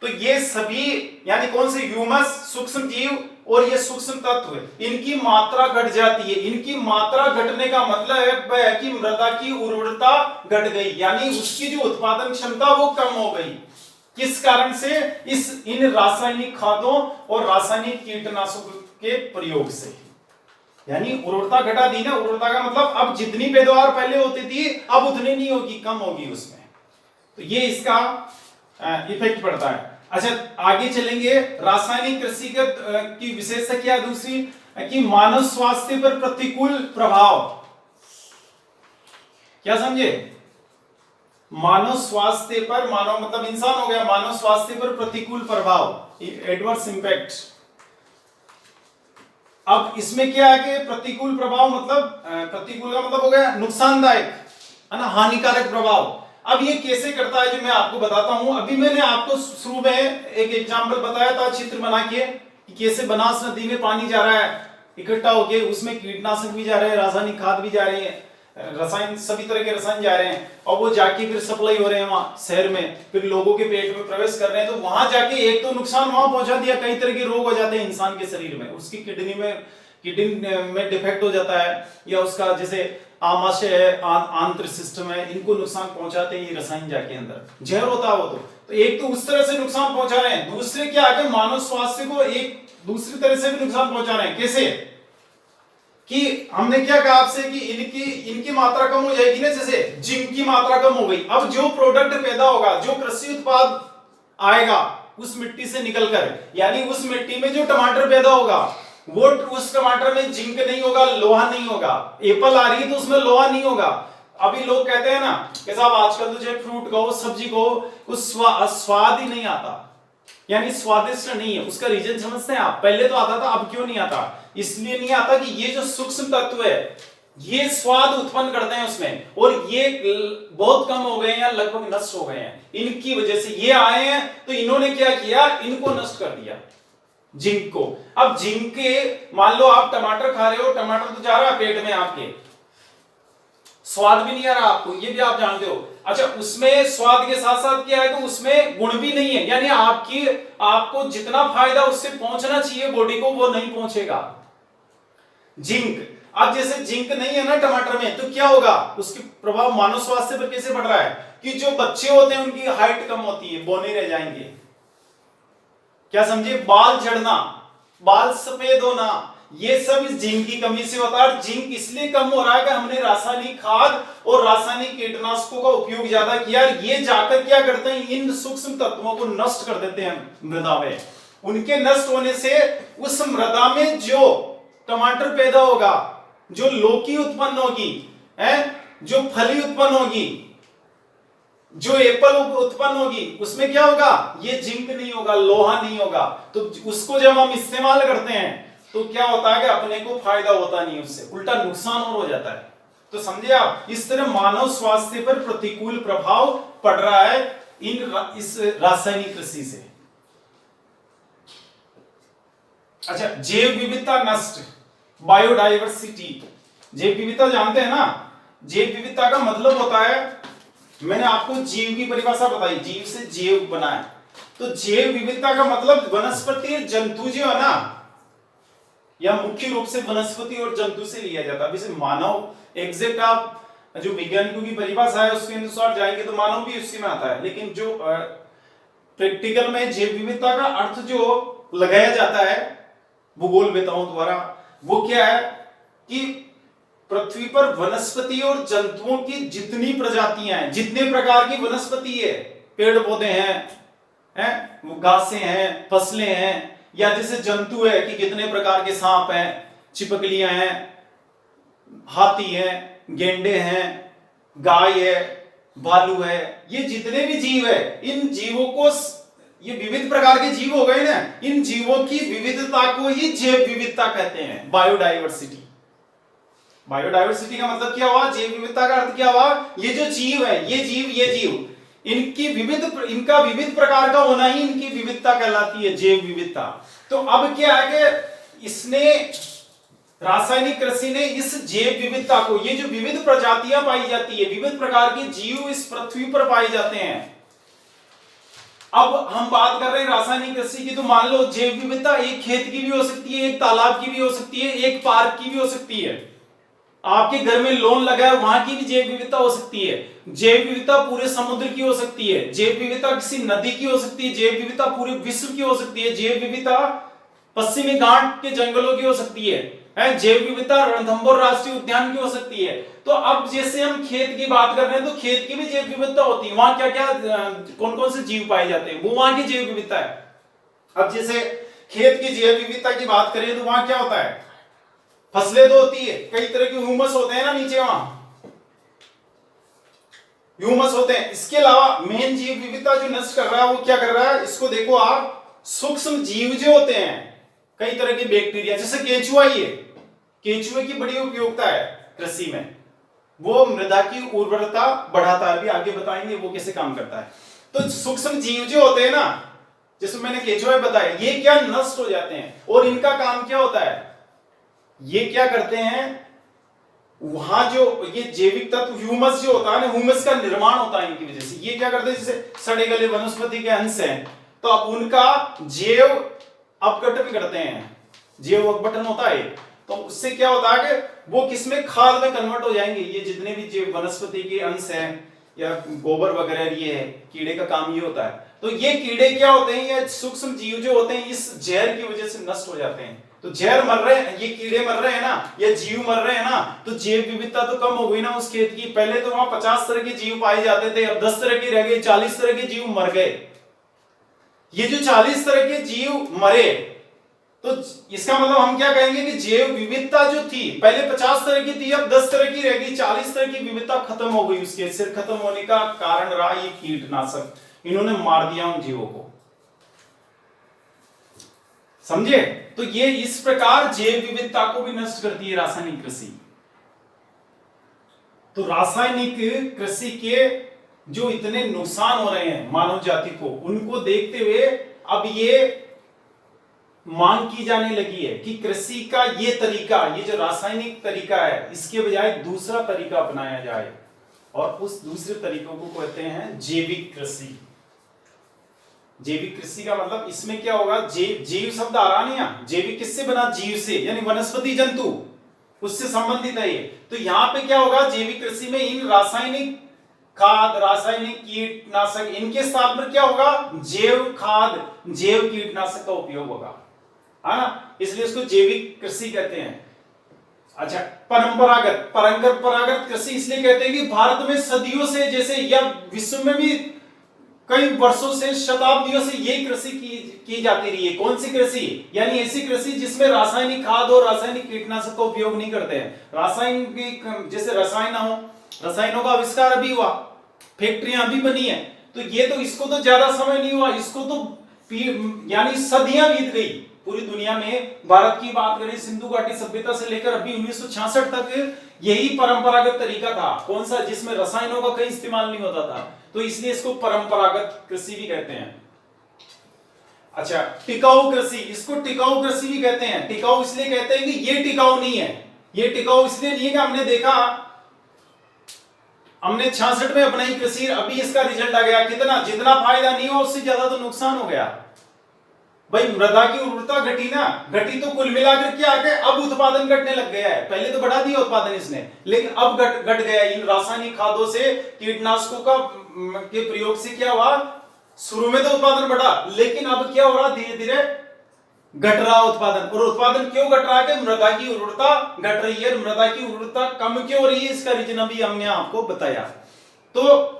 तो ये सभी, यानी कौन से, ह्यूमस, सूक्ष्म जीव और ये सूक्ष्म तत्व, इनकी मात्रा घट जाती है। इनकी मात्रा घटने का मतलब है कि मृदा की उर्वरता घट गई, यानी उसकी जो उत्पादन क्षमता वो कम हो गई। किस कारण से, इन रासायनिक खादों और रासायनिक कीटनाशकों के प्रयोग से। यानी उर्वरता घटा दी ना, उर्वरता का मतलब अब जितनी पैदावार पहले होती थी अब उतनी नहीं होगी, कम होगी उसमें। तो ये इसका इफेक्ट पड़ता है। अच्छा आगे चलेंगे, रासायनिक कृषि की विशेषता क्या दूसरी, कि मानव स्वास्थ्य पर प्रतिकूल प्रभाव। क्या समझे, मानव स्वास्थ्य पर, मानव मतलब इंसान हो गया, मानव स्वास्थ्य पर प्रतिकूल प्रभाव, एडवर्स इंपैक्ट। अब इसमें क्या है कि प्रतिकूल प्रभाव मतलब प्रतिकूल का मतलब हो गया नुकसानदायक, है ना, हानिकारक प्रभाव। अब ये कैसे करता है जो मैं आपको बताता हूं। अभी मैंने आपको शुरू में एक एग्जांपल बताया था चित्र बना के कि कैसे बनास नदी में पानी जा रहा है इकट्ठा होके, उसमें कीटनाशक भी जा रहे हैं, रासायनिक खाद भी जा रही है, रसायन, सभी तरह के रसायन जा रहे हैं, और वो जाके फिर सप्लाई हो रहे हैं वहां शहर में, फिर लोगों के पेट में प्रवेश कर रहे हैं। तो वहां जाके एक तो नुकसान वहां पहुंचा दिया, कई तरह के रोग हो जाते हैं इंसान के शरीर में, उसकी किडनी में डिफेक्ट हो जाता है, या उसका जैसे आमाशय है, आंत्र सिस्टम है, इनको नुकसान पहुंचाते हैं ये रसायन जाके अंदर, जहर होता है वो। तो एक तो उस तरह से नुकसान पहुंचा रहे हैं, दूसरे क्या आगे मानव स्वास्थ्य को एक दूसरी तरह से भी नुकसान पहुंचा रहे हैं। कैसे कि हमने क्या कहा आपसे कि इनकी मात्रा कम हो जाएगी ना, जैसे जिंक की मात्रा कम हो गई। अब जो प्रोडक्ट पैदा होगा, जो कृषि उत्पाद आएगा उस मिट्टी से निकलकर, यानी उस मिट्टी में जो टमाटर पैदा होगा, वो उस टमाटर में जिंक नहीं होगा, लोहा नहीं होगा। एप्पल आ रही है तो उसमें लोहा नहीं होगा। अभी लोग कहते हैं ना कि साहब आजकल तो जो फ्रूट को, सब्जी को, उस स्वाद ही नहीं आता, यानी स्वादिष्ट नहीं है। उसका रीजन समझते हैं आप? पहले तो आता था, अब क्यों नहीं आता? इसलिए नहीं आता कि ये जो सूक्ष्म तत्व है ये स्वाद उत्पन्न करते हैं उसमें, और ये बहुत कम हो गए हैं या लगभग नष्ट हो गए हैं। इनकी वजह से ये आए हैं, तो इन्होंने क्या किया, इनको नष्ट कर दिया, जिंक को। अब जिंक के, मान लो आप टमाटर खा रहे हो, टमाटर तो जा रहा है पेट में आपके, स्वाद भी नहीं आ रहा आपको, ये भी आप जानते हो। अच्छा, उसमें स्वाद के साथ साथ क्या है कि उसमें गुण भी नहीं है, यानी आपको जितना फायदा उससे पहुंचना चाहिए बॉडी को, वो नहीं पहुंचेगा। जिंक, अब जैसे जिंक नहीं है ना टमाटर में, तो क्या होगा, उसके प्रभाव मानव स्वास्थ्य पर कैसे पड़ रहा है कि जो बच्चे होते हैं उनकी हाइट कम होती है, बौने रह जाएंगे। क्या समझे? बाल झड़ना, बाल सफेद होना, ये सब इस जिंक की कमी से होता है। जिंक इसलिए कम हो रहा है कि हमने रासायनिक खाद और रासायनिक कीटनाशकों का उपयोग ज्यादा किया, ये जाकर क्या करते हैं, इन सूक्ष्म तत्वों को नष्ट कर देते हैं मृदा में। उनके नष्ट होने से उस मृदा में जो टमाटर पैदा होगा, जो लौकी उत्पन्न होगी, जो फली उत्पन्न होगी, जो एप्पल उत्पन्न होगी, उसमें क्या होगा, ये जिंक नहीं होगा, लोहा नहीं होगा। तो उसको जब हम इस्तेमाल करते हैं तो क्या होता है कि अपने को फायदा होता नहीं, उससे उल्टा नुकसान और हो जाता है। तो समझे आप, इस तरह मानव स्वास्थ्य पर प्रतिकूल प्रभाव पड़ रहा है इस रासायनिक कृषि से। अच्छा, जैव विविधता नष्ट, बायोडाइवर्सिटी। जैव विविधता जानते हैं ना? जैव विविधता का मतलब होता है, मैंने आपको जीव की परिभाषा बताई, जीव से जैव बना है। तो जैव विविधता का मतलब वनस्पति जंतु जो है ना, या मुख्य रूप से वनस्पति और जंतु से लिया जाता है। वैसे मानव एग्जैक्ट आप जो वैज्ञानिकों की परिभाषा है उसके अनुसार जाएंगे तो मानव भी उसी में आता है, लेकिन जो प्रैक्टिकल में जैव विविधता का अर्थ जो लगाया जाता है भूगोलवेताओं द्वारा, वो क्या है कि पृथ्वी पर वनस्पति और जंतुओं की जितनी प्रजातियां हैं, जितने प्रकार की वनस्पति है, पेड़ पौधे हैं, वो घासें हैं, फसलें हैं, या जैसे जंतु है कि कितने प्रकार के सांप हैं, चिपकलियां हैं, हाथी हैं, गेंडे हैं, गाय है, भालू है, ये जितने भी जीव है, इन जीवों को, ये विविध प्रकार के जीव हो गए ना, इन जीवों की विविधता को ही जैव विविधता कहते हैं, बायोडाइवर्सिटी। बायोडाइवर्सिटी का मतलब क्या हुआ, जैव विविधता का अर्थ क्या हुआ, ये जो जीव है, ये जीव इनका विविध प्रकार का होना ही इनकी विविधता कहलाती है, जैव विविधता। तो अब क्या है कि इसने, रासायनिक कृषि ने इस जैव विविधता को, ये जो विविध प्रजातियां पाई जाती है, विविध प्रकार के जीव इस पृथ्वी पर पाए जाते हैं। अब हम बात कर रहे हैं रासायनिक कृषि की, तो मान लो जैव विविधता एक खेत की भी हो सकती है, एक तालाब की भी हो सकती है, एक पार्क की भी हो सकती है, आपके घर में लॉन लगा है वहां की भी जैव विविधता हो सकती है। जैव विविधता पूरे समुद्र की हो सकती है, जैव विविधता किसी नदी की हो सकती है, जैव विविधता पूरे विश्व की हो सकती है, जैव विविधता पश्चिमी घाट के जंगलों की हो सकती है, जैव विविधता रणथंभौर राष्ट्रीय उद्यान की हो सकती है। तो अब जैसे हम खेत की बात कर रहे हैं, तो खेत की भी जैव विविधता होती है, वहां क्या क्या कौन कौन से जीव पाए जाते हैं, वो वहां की जैव विविधता है। अब जैसे खेत की जैव विविधता की बात करें तो वहां क्या होता है, फसलें तो होती है, कई तरह के ह्यूमस होते हैं ना नीचे वहां, ह्यूमस होते हैं। इसके अलावा मेन जीव विविधता जो नष्ट कर रहा है वो क्या कर रहा है, इसको देखो आप, सूक्ष्म जीव जो होते हैं, कई तरह के बैक्टीरिया, जैसे केंचुआ ही है, केंचुए की बड़ी उपयोगिता है कृषि में, वो मृदा की उर्वरता बढ़ाता है, अभी आगे बताएंगे वो कैसे काम करता है। तो सूक्ष्म जीव जो होते हैं ना, जैसे मैंने केंचुआ बताया, ये क्या नष्ट हो जाते हैं, और इनका काम क्या होता है, ये क्या करते हैं, वहां जो ये जैविक तत्व ह्यूमस जो होता है ना, ह्यूमस का निर्माण होता है इनकी वजह से। ये क्या करते हैं, जैसे सड़े गले वनस्पति के अंश हैं, तो अब उनका जैव अपघटन करते हैं, जैव अपघटन होता है, तो उससे क्या होता है कि वो किसमें, खाद में कन्वर्ट हो जाएंगे। ये जितने भी जैव वनस्पति के अंश हैं या गोबर वगैरह, ये है, कीड़े का काम ये होता है। तो ये कीड़े क्या होते हैं, या सूक्ष्म जीव जो होते हैं, इस जहर की वजह से नष्ट हो जाते हैं। तो जहर मर रहे हैं, ये कीड़े मर रहे हैं ना, ये जीव मर रहे हैं ना, तो जैव विविधता तो कम हो गई ना उस खेत की। पहले तो वहां 50 तरह के जीव पाए जाते थे, अब 10 तरह के रह गए, 40 तरह के जीव मर गए। ये जो 40 तरह के जीव मरे, तो इसका मतलब हम क्या कहेंगे कि जैव विविधता जो थी पहले 50 तरह की थी, अब 10 तरह की रह गई, 40 तरह की विविधता खत्म हो गई। उसके सिर खत्म होने का कारण रहा ये कीटनाशक, इन्होंने मार दिया उन जीवों को, समझे। तो ये इस प्रकार जैव विविधता को भी नष्ट करती है रासायनिक कृषि। तो रासायनिक कृषि के जो इतने नुकसान हो रहे हैं मानव जाति को, उनको देखते हुए अब ये मांग की जाने लगी है कि कृषि का ये तरीका, ये जो रासायनिक तरीका है, इसके बजाय दूसरा तरीका अपनाया जाए, और उस दूसरे तरीकों को कहते हैं जैविक कृषि। जैविक कृषि का मतलब इसमें क्या होगा, जीव शब्द आ रहा नहीं, यहाँ जैविक किससे बना, जीव से, यानी वनस्पति जंतु, उससे संबंधित है ये। तो यहाँ पे क्या होगा, जैविक कृषि में इन रासायनिक खाद, रासायनिक कीटनाशक, इनके स्थान पर क्या होगा, जैव खाद, जैव कीटनाशक का उपयोग होगा, है ना, इसलिए इसको जैविक कृषि कहते हैं। अच्छा, परंपरागत कृषि इसलिए कहते हैं कि भारत में सदियों से, जैसे या विश्व में भी कई वर्षों से, शताब्दियों से यही कृषि की जाती रही है। कौन सी कृषि, यानी ऐसी कृषि जिसमें रासायनिक खाद और रासायनिक कीटनाशक का उपयोग नहीं करते हैं। रासायनिक, जैसे रसायनों का आविष्कार अभी हुआ, फैक्ट्रियां अभी बनी है, तो ये तो, इसको तो ज्यादा समय नहीं हुआ, इसको तो यानी सदियां बीत गई पूरी दुनिया में। भारत की बात करें, सिंधु घाटी सभ्यता से लेकर अभी 1966 तक यही परंपरागत तरीका था। कौन सा, जिसमें रसायनों का कहीं इस्तेमाल नहीं होता था, तो इसलिए इसको परंपरागत कृषि भी कहते हैं। अच्छा, टिकाऊ कृषि, इसको टिकाऊ कृषि भी कहते हैं। टिकाऊ इसलिए कहते हैं कि ये टिकाऊ नहीं है, ये टिकाऊ इसलिए नहीं है कि हमने देखा, हमने 66 में अपनाई कृषि, अभी इसका रिजल्ट आ गया, कितना, जितना फायदा नहीं हो उससे ज्यादा तो नुकसान हो गया। भाई मृदा की उर्वरता घटी ना, घटी तो कुल मिलाकर क्या आ गया, अब उत्पादन घटने लग गया है। पहले तो बढ़ा दिया उत्पादन इसने, लेकिन अब घट गया इन रासायनिक खादों से, कीटनाशकों का के प्रयोग से क्या हुआ, शुरू में तो उत्पादन बढ़ा, लेकिन अब क्या हो रहा, धीरे धीरे घट रहा उत्पादन। और उत्पादन क्यों घट रहा है, कि मृदा की उर्वरता घट रही है। मृदा की उर्वरता कम क्यों हो रही है, इसका रीजन अभी हमने आपको बताया। तो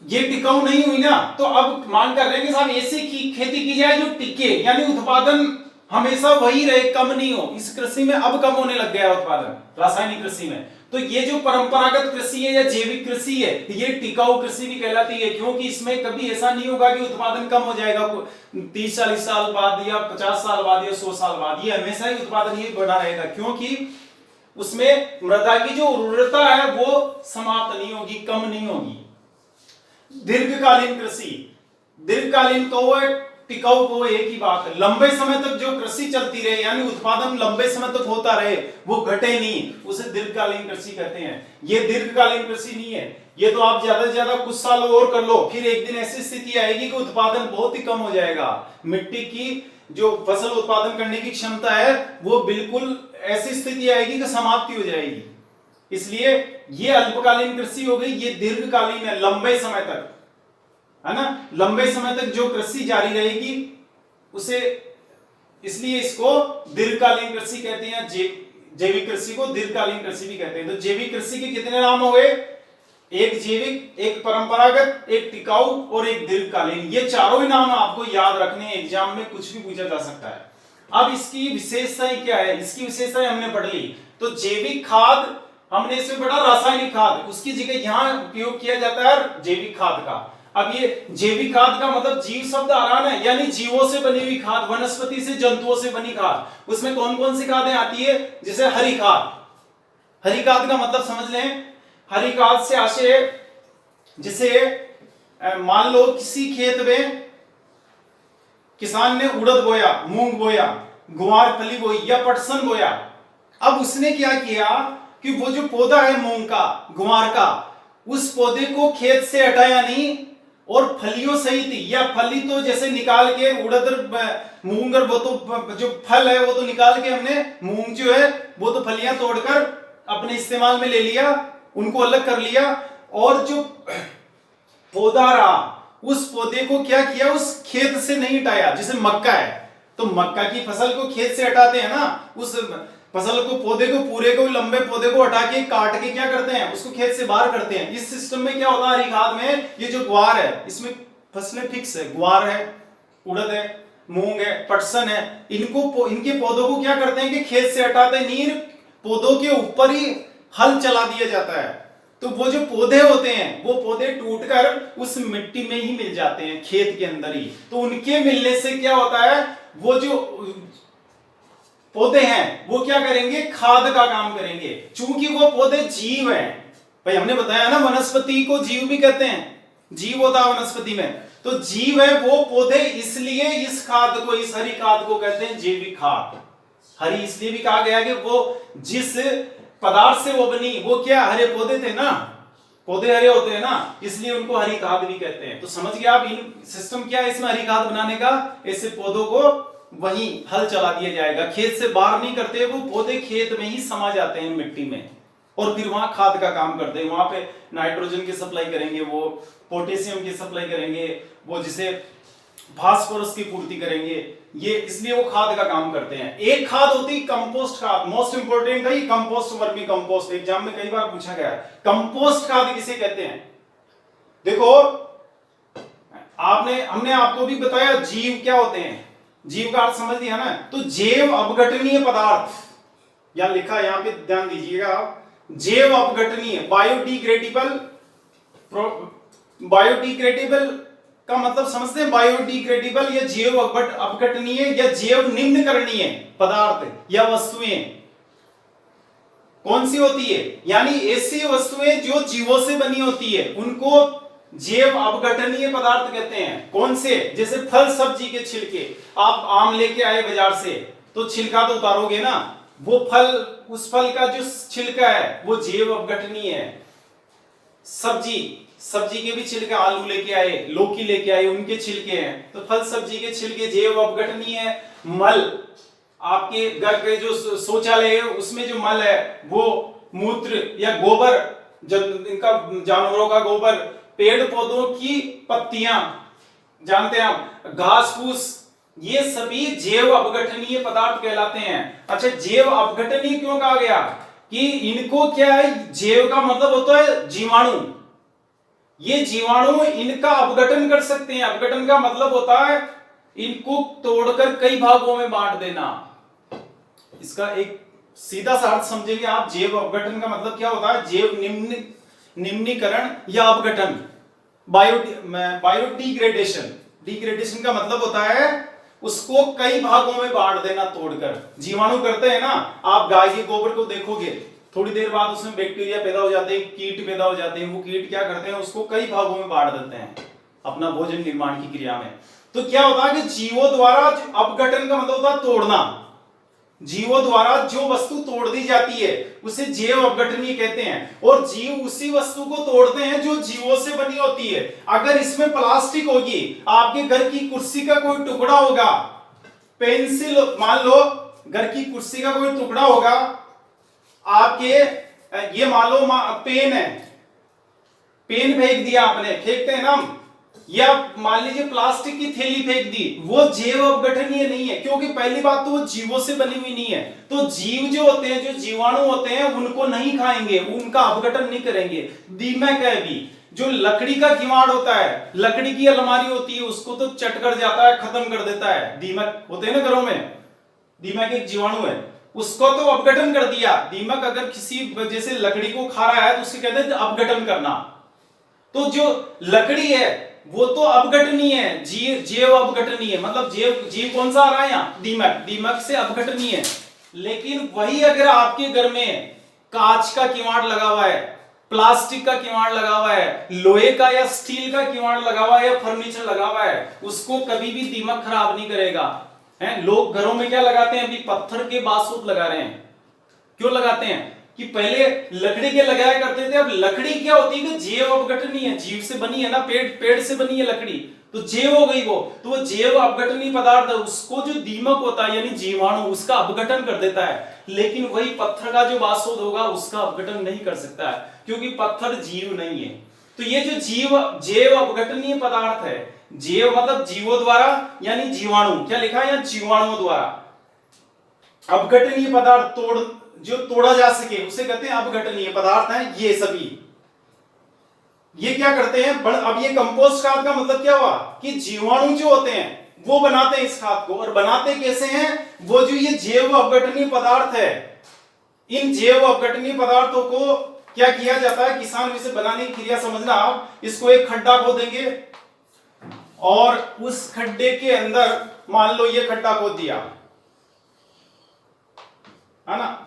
ये टिकाऊ नहीं हुई ना, तो अब मांग कर रहे हैं कि साहब ऐसी खेती की जाए जो टिके, यानी उत्पादन हमेशा वही रहे, कम नहीं हो। इस कृषि में अब कम होने लग गया उत्पादन, रासायनिक कृषि में। तो ये जो परंपरागत कृषि है या जैविक कृषि है, ये टिकाऊ कृषि भी कहलाती है, क्योंकि इसमें कभी ऐसा नहीं होगा कि उत्पादन कम हो जाएगा 30-40 साल बाद या 50 साल बाद या 100 साल बाद, ये हमेशा ही उत्पादन ये बढ़ा रहेगा, क्योंकि उसमें मृदा की जो उर्वरता है वो समाप्त नहीं होगी, कम नहीं होगी। दीर्घकालीन कृषि, दीर्घकालीन को टिकाऊ को एक ही बात है, लंबे समय तक जो कृषि चलती रहे, यानी उत्पादन लंबे समय तक होता रहे, वो घटे नहीं, उसे दीर्घकालीन कृषि कहते हैं। ये दीर्घकालीन कृषि नहीं है, ये तो आप ज्यादा से ज्यादा कुछ साल और कर लो, फिर एक दिन ऐसी स्थिति आएगी कि उत्पादन बहुत ही कम हो जाएगा। मिट्टी की जो फसल उत्पादन करने की क्षमता है वो बिल्कुल ऐसी स्थिति आएगी कि समाप्ति हो जाएगी। इसलिए ये अल्पकालीन कृषि हो गई, ये दीर्घकालीन है, लंबे समय तक, है ना, लंबे समय तक जो कृषि जारी रहेगी उसे, इसलिए इसको दीर्घकालीन कृषि कहते हैं। जैविक कृषि को दीर्घकालीन कृषि भी कहते हैं। तो जैविक कृषि के कितने नाम हो गए, एक जैविक, एक परंपरागत, एक टिकाऊ और एक दीर्घकालीन। ये चारों ही नाम आपको याद रखने, एग्जाम में कुछ भी पूछा जा सकता है। अब इसकी विशेषताएं क्या है, इसकी विशेषताएं हमने पढ़ ली। तो जैविक खाद हमने इसमें पढ़ा रासायनिक खाद, उसकी जगह यहां उपयोग किया जाता है जैविक खाद का। अब ये जैविक खाद का मतलब जीव शब्द आ रहा है, यानी जीवों से बनी हुई खाद, वनस्पति से, जंतुओं से बनी खाद। उसमें कौन कौन सी खादें आती है? जैसे हरी खाद। हरी खाद का मतलब समझ लें, हरी खाद से आशय जैसे मान लो किसी खेत में किसान ने उड़द बोया, मूंग बोया, ग्वार फली बोई या पटसन बोया। अब उसने क्या किया कि वो जो पौधा है मूंग का, ग्वार का, उस पौधे को खेत से हटाया नहीं और फलियों सहित, या फली तो जैसे निकाल के उड़द मूंग, वो तो जो फल है वो तो निकाल के हमने, मूंग जो है वो तो फलियां तोड़कर अपने इस्तेमाल में ले लिया, उनको अलग कर लिया, और जो पौधा रहा उस पौधे को क्या किया, उस खेत से नहीं हटाया। जैसे मक्का है तो मक्का की फसल को खेत से हटाते हैं ना, उस फसल को, पौधे को, पूरे को, लंबे पौधे को हटा के काट के क्या करते हैं, उसको खेत से बाहर करते हैं। इस सिस्टम में क्या होता है, हरी खाद में ये जो ग्वार है इसमें फसलें फिक्स है, ग्वार है, उड़द है, मूंग है, पटसन है, इनके पौधों को क्या करते हैं कि खेत से हटाते नहीं, पौधों के ऊपर ही हल चला दिया जाता है। तो वो जो पौधे होते हैं वो पौधे टूटकर उस मिट्टी में ही मिल जाते हैं, खेत के अंदर ही। तो उनके मिलने से क्या होता है, वो जो पौधे हैं वो क्या करेंगे, खाद का काम करेंगे, चूंकि वो पौधे जीव हैं। भाई हमने बताया ना, वनस्पति को जीव भी कहते हैं, जीव होता है वनस्पति में, तो जीव है वो पौधे, इसलिए इस खाद को, इस हरी खाद को कहते हैं जैविक खाद। हरी इसलिए भी कहा गया कि वो जिस पदार्थ से वो बनी, वो क्या, हरे पौधे थे ना, पौधे हरे होते हैं ना, इसलिए उनको हरी खाद भी कहते हैं। तो समझ गया आप इन सिस्टम क्या है इसमें हरी खाद बनाने का, ऐसे पौधों को वहीं हल चला दिया जाएगा, खेत से बाहर नहीं करते, वो पौधे खेत में ही समा जाते हैं मिट्टी में, और फिर वहां खाद का काम करते हैं। वहां पे नाइट्रोजन की सप्लाई करेंगे, वो पोटेशियम की सप्लाई करेंगे, वो जिसे फास्फोरस की पूर्ति करेंगे, ये इसलिए वो खाद का काम करते हैं। एक खाद होती है कंपोस्ट खाद, मोस्ट इंपोर्टेंट है कंपोस्ट, वर्मी कंपोस्ट, एग्जाम में कई बार पूछा गया है। कंपोस्ट खाद किसे कहते हैं? देखो हमने आपको भी बताया जीव क्या होते हैं, जीव का अर्थ समझ लिया ना, तो जैव अपघटनीय पदार्थ, यहां लिखा, यहां पे ध्यान दीजिएगा आप, जैव अपघटनीय, बायोडिग्रेडेबल, बायोडिग्रेडेबल का मतलब समझते हैं, बायोडिग्रेडेबल या जैव अपघटनीय या जैव निम्नकरणीय पदार्थ या वस्तुएं कौन सी होती है, यानी ऐसी वस्तुएं जो जीवों से बनी होती है उनको जैव अपघटनीय पदार्थ कहते हैं। कौन से? जैसे फल सब्जी के छिलके, आप आम लेके आए बाजार से तो छिलका तो उतारोगे ना, वो फल, उस फल का जो छिलका है वो जैव अपघटनीय है। सब्जी के भी छिलके, आलू लेके आए, लौकी लेके आए, उनके छिलके हैं, तो फल सब्जी के छिलके जैव अपघटनीय है। मल, आपके घर के जो शौचालय है उसमें जो मल है वो मूत्र या गोबर, इनका जानवरों का गोबर, पेड़ पौधों की पत्तियां, जानते हैं आप, घास फूस, ये सभी जैव अपघटनीय पदार्थ कहलाते हैं। अच्छा, जैव अपघटनीय क्यों कहा गया कि इनको क्या है, जैव का मतलब होता है जीवाणु, ये जीवाणु इनका अपघटन कर सकते हैं। अपघटन का मतलब होता है इनको तोड़कर कई भागों में बांट देना। इसका एक सीधा सा अर्थ समझेंगे आप, जैव अपघटन का मतलब क्या होता है, जैव निम्नीकरण या अपघटन, बायोडिग्रेडेशन। डिग्रेडेशन का मतलब होता है उसको कई भागों में बांट देना, तोड़कर। जीवाणु करते हैं ना, आप गाय के गोबर को देखोगे, थोड़ी देर बाद उसमें बैक्टीरिया पैदा हो जाते हैं, कीट पैदा हो जाते हैं, वो कीट क्या करते हैं, उसको कई भागों में बांट देते हैं अपना भोजन निर्माण की क्रिया में। तो क्या होता है कि जीवों द्वारा, अपघटन का मतलब होता है तोड़ना, जीवों द्वारा जो वस्तु तोड़ दी जाती है उसे जैव अपघटनीय कहते हैं, और जीव उसी वस्तु को तोड़ते हैं जो जीवों से बनी होती है। अगर इसमें प्लास्टिक होगी, आपके घर की कुर्सी का कोई टुकड़ा होगा, पेंसिल, मान लो घर की कुर्सी का कोई टुकड़ा होगा, आपके ये मान लो पेन है, पेन फेंक दिया आपने, फेंकते हैं ना हम, या मान लीजिए प्लास्टिक की थैली फेंक दी, वो जैव अपघटनीय नहीं है, क्योंकि पहली बात तो वो जीवों से बनी हुई नहीं है। तो जीव जो होते हैं, जो जीवाणु होते हैं, उनको नहीं खाएंगे, उनका अपघटन नहीं करेंगे। दीमक है भी, जो लकड़ी का किवाड़ होता है, लकड़ी की अलमारी होती है, उसको तो चट कर जाता है, खत्म कर देता है। दीमक होते हैं ना घरों में, दीमक एक जीवाणु है, उसको तो अपघटन कर दिया। दीमक अगर किसी वजह से लकड़ी को खा रहा है तो उसे कहते हैं अपघटन करना। तो जो लकड़ी है वो तो अपघटनीय है, जीव अपघटनीय है, मतलब जीव कौन सा आ रहा है यहाँ, दीमक, दीमक से अपघटनीय है। लेकिन वही अगर आपके घर में कांच का किवाड़ लगा हुआ है, प्लास्टिक का किवाड़ लगा हुआ है, लोहे का या स्टील का किवाड़ लगा हुआ है, या फर्नीचर लगा हुआ है, उसको कभी भी दीमक खराब नहीं करेगा। हैं, लोग घरों में क्या लगाते हैं, अभी पत्थर के बासूत लगा रहे हैं। क्यों लगाते हैं कि पहले लकड़ी के लगाया करते थे, अब लकड़ी क्या होती है कि जैव अपघटनीय है, जीव से बनी है ना, पेड़ से बनी है लकड़ी, तो जैव हो गई वो, तो वो जैव अपघटनीय पदार्थ है, उसको जो दीमक होता है यानी जीवाणु उसका अपघटन कर देता है। लेकिन वही पत्थर का जो बासूद होगा उसका अपघटन नहीं कर सकता है, क्योंकि पत्थर जीव नहीं है। तो ये जो जैव अपघटनीय पदार्थ है, जैव मतलब जीवों द्वारा यानी जीवाणु, क्या लिखा है यहाँ, जीवाणुओं द्वारा अपघटनीय पदार्थ जो तोड़ा जा सके उसे कहते हैं अपघटनीय पदार्थ हैं ये सभी। ये क्या करते हैं, अब ये कंपोस्ट खाद का मतलब क्या हुआ कि जीवाणु जो होते हैं वो बनाते हैं इस खाद को, और बनाते कैसे हैं, वो जो ये जैव अपघटनीय पदार्थ है, इन जैव अपघटनीय पदार्थों को क्या किया जाता है, किसान इसे बनाने की क्रिया समझना आप, इसको एक खड्डा खोदेंगे और उस खड्डे के अंदर मान लो ये खड्डा खोद दिया है ना,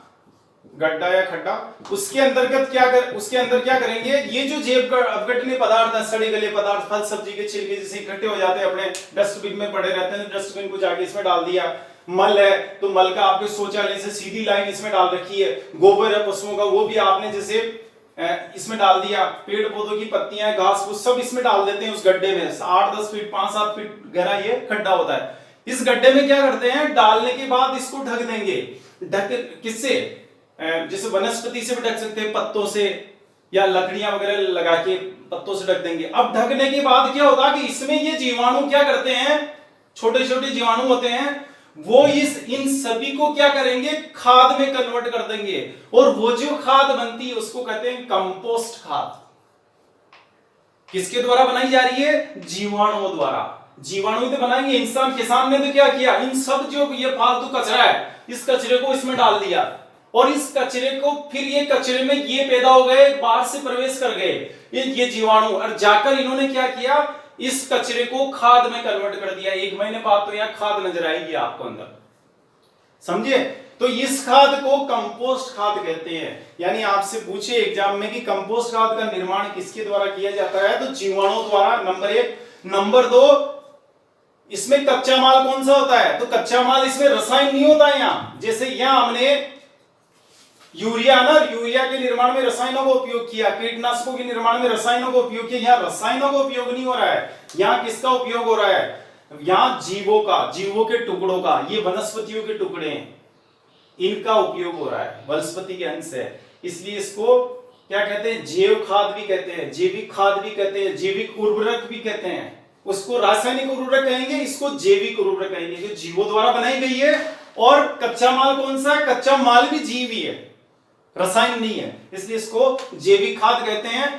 गड्ढा या खड्डा, उसके अंतर्गत उसके अंदर क्या करेंगे, ये जो जैव अपघटनीय पदार्थ है, सड़े गले पदार्थ, फल सब्जी के छिलके जैसे इकट्ठे हो जाते हैं अपने डस्टबिन में पड़े रहते हैं, डस्टबिन को जाके इसमें डाल दिया। मल है तो मल का आपके शौचालय से सीधी लाइन इसमें डाल रखी है, गोबर है पशुओं का वो भी आपने जैसे इसमें डाल दिया, पेड़ पौधों की पत्तियां, घास फूस सब इसमें डाल देते हैं उस गड्ढे में, 8-10 फीट 5-7 फीट गहरा ये खड्डा होता है। इस गड्ढे में क्या करते हैं, डालने के बाद इसको ढक देंगे, ढक किससे, जैसे वनस्पति से भी ढक सकते हैं, पत्तों से या लकड़ियां वगैरह लगा के पत्तों से ढक देंगे। अब ढकने के बाद क्या होता है कि इसमें ये जीवाणु क्या करते हैं, छोटे छोटे जीवाणु होते हैं, वो इन सभी को क्या करेंगे, खाद में कन्वर्ट कर देंगे, और वो जो खाद बनती है उसको कहते हैं कंपोस्ट खाद। किसके द्वारा बनाई जा रही है, जीवाणुओं द्वारा। जीवाणु तो बनाएंगे, इंसान किसान ने तो क्या किया, इन सब जो ये फालतू कचरा है इस कचरे को इसमें डाल दिया, और इस कचरे को फिर ये कचरे में ये पैदा हो गए, बाहर से प्रवेश कर गए ये जीवाणु, और जाकर इन्होंने क्या किया, इस कचरे को खाद में कन्वर्ट कर दिया। 1 महीने बाद तो यहाँ खाद नजर आएगी आपको अंदर, समझे। तो इस खाद को कंपोस्ट खाद कहते हैं। यानी आपसे पूछे एग्जाम में कि कंपोस्ट खाद का निर्माण किसके द्वारा किया जाता है, तो जीवाणुओं द्वारा, नंबर 1। नंबर 2, इसमें कच्चा माल कौन सा होता है, तो कच्चा माल इसमें रसायन नहीं होता है। यहाँ जैसे यहाँ हमने यूरिया के निर्माण में रसायनों का उपयोग किया, कीटनाशकों के निर्माण में रसायनों का उपयोग किया, यहाँ रसायनों का उपयोग नहीं हो रहा है। यहाँ किसका उपयोग हो रहा है, यहाँ जीवों के टुकड़ों का, ये वनस्पतियों के टुकड़े हैं, इनका उपयोग हो रहा है, वनस्पति के अंश है, इसलिए इसको क्या कहते हैं, जैव खाद भी कहते हैं, जैविक खाद भी कहते हैं, जैविक उर्वरक भी कहते हैं। उसको रासायनिक उर्वरक कहेंगे, इसको जैविक उर्वरक कहेंगे, जो जीवों द्वारा बनाई गई है। और कच्चा माल कौन सा है, कच्चा माल भी जीव ही है, रसायन नहीं है, इसलिए इसको जैविक खाद कहते हैं।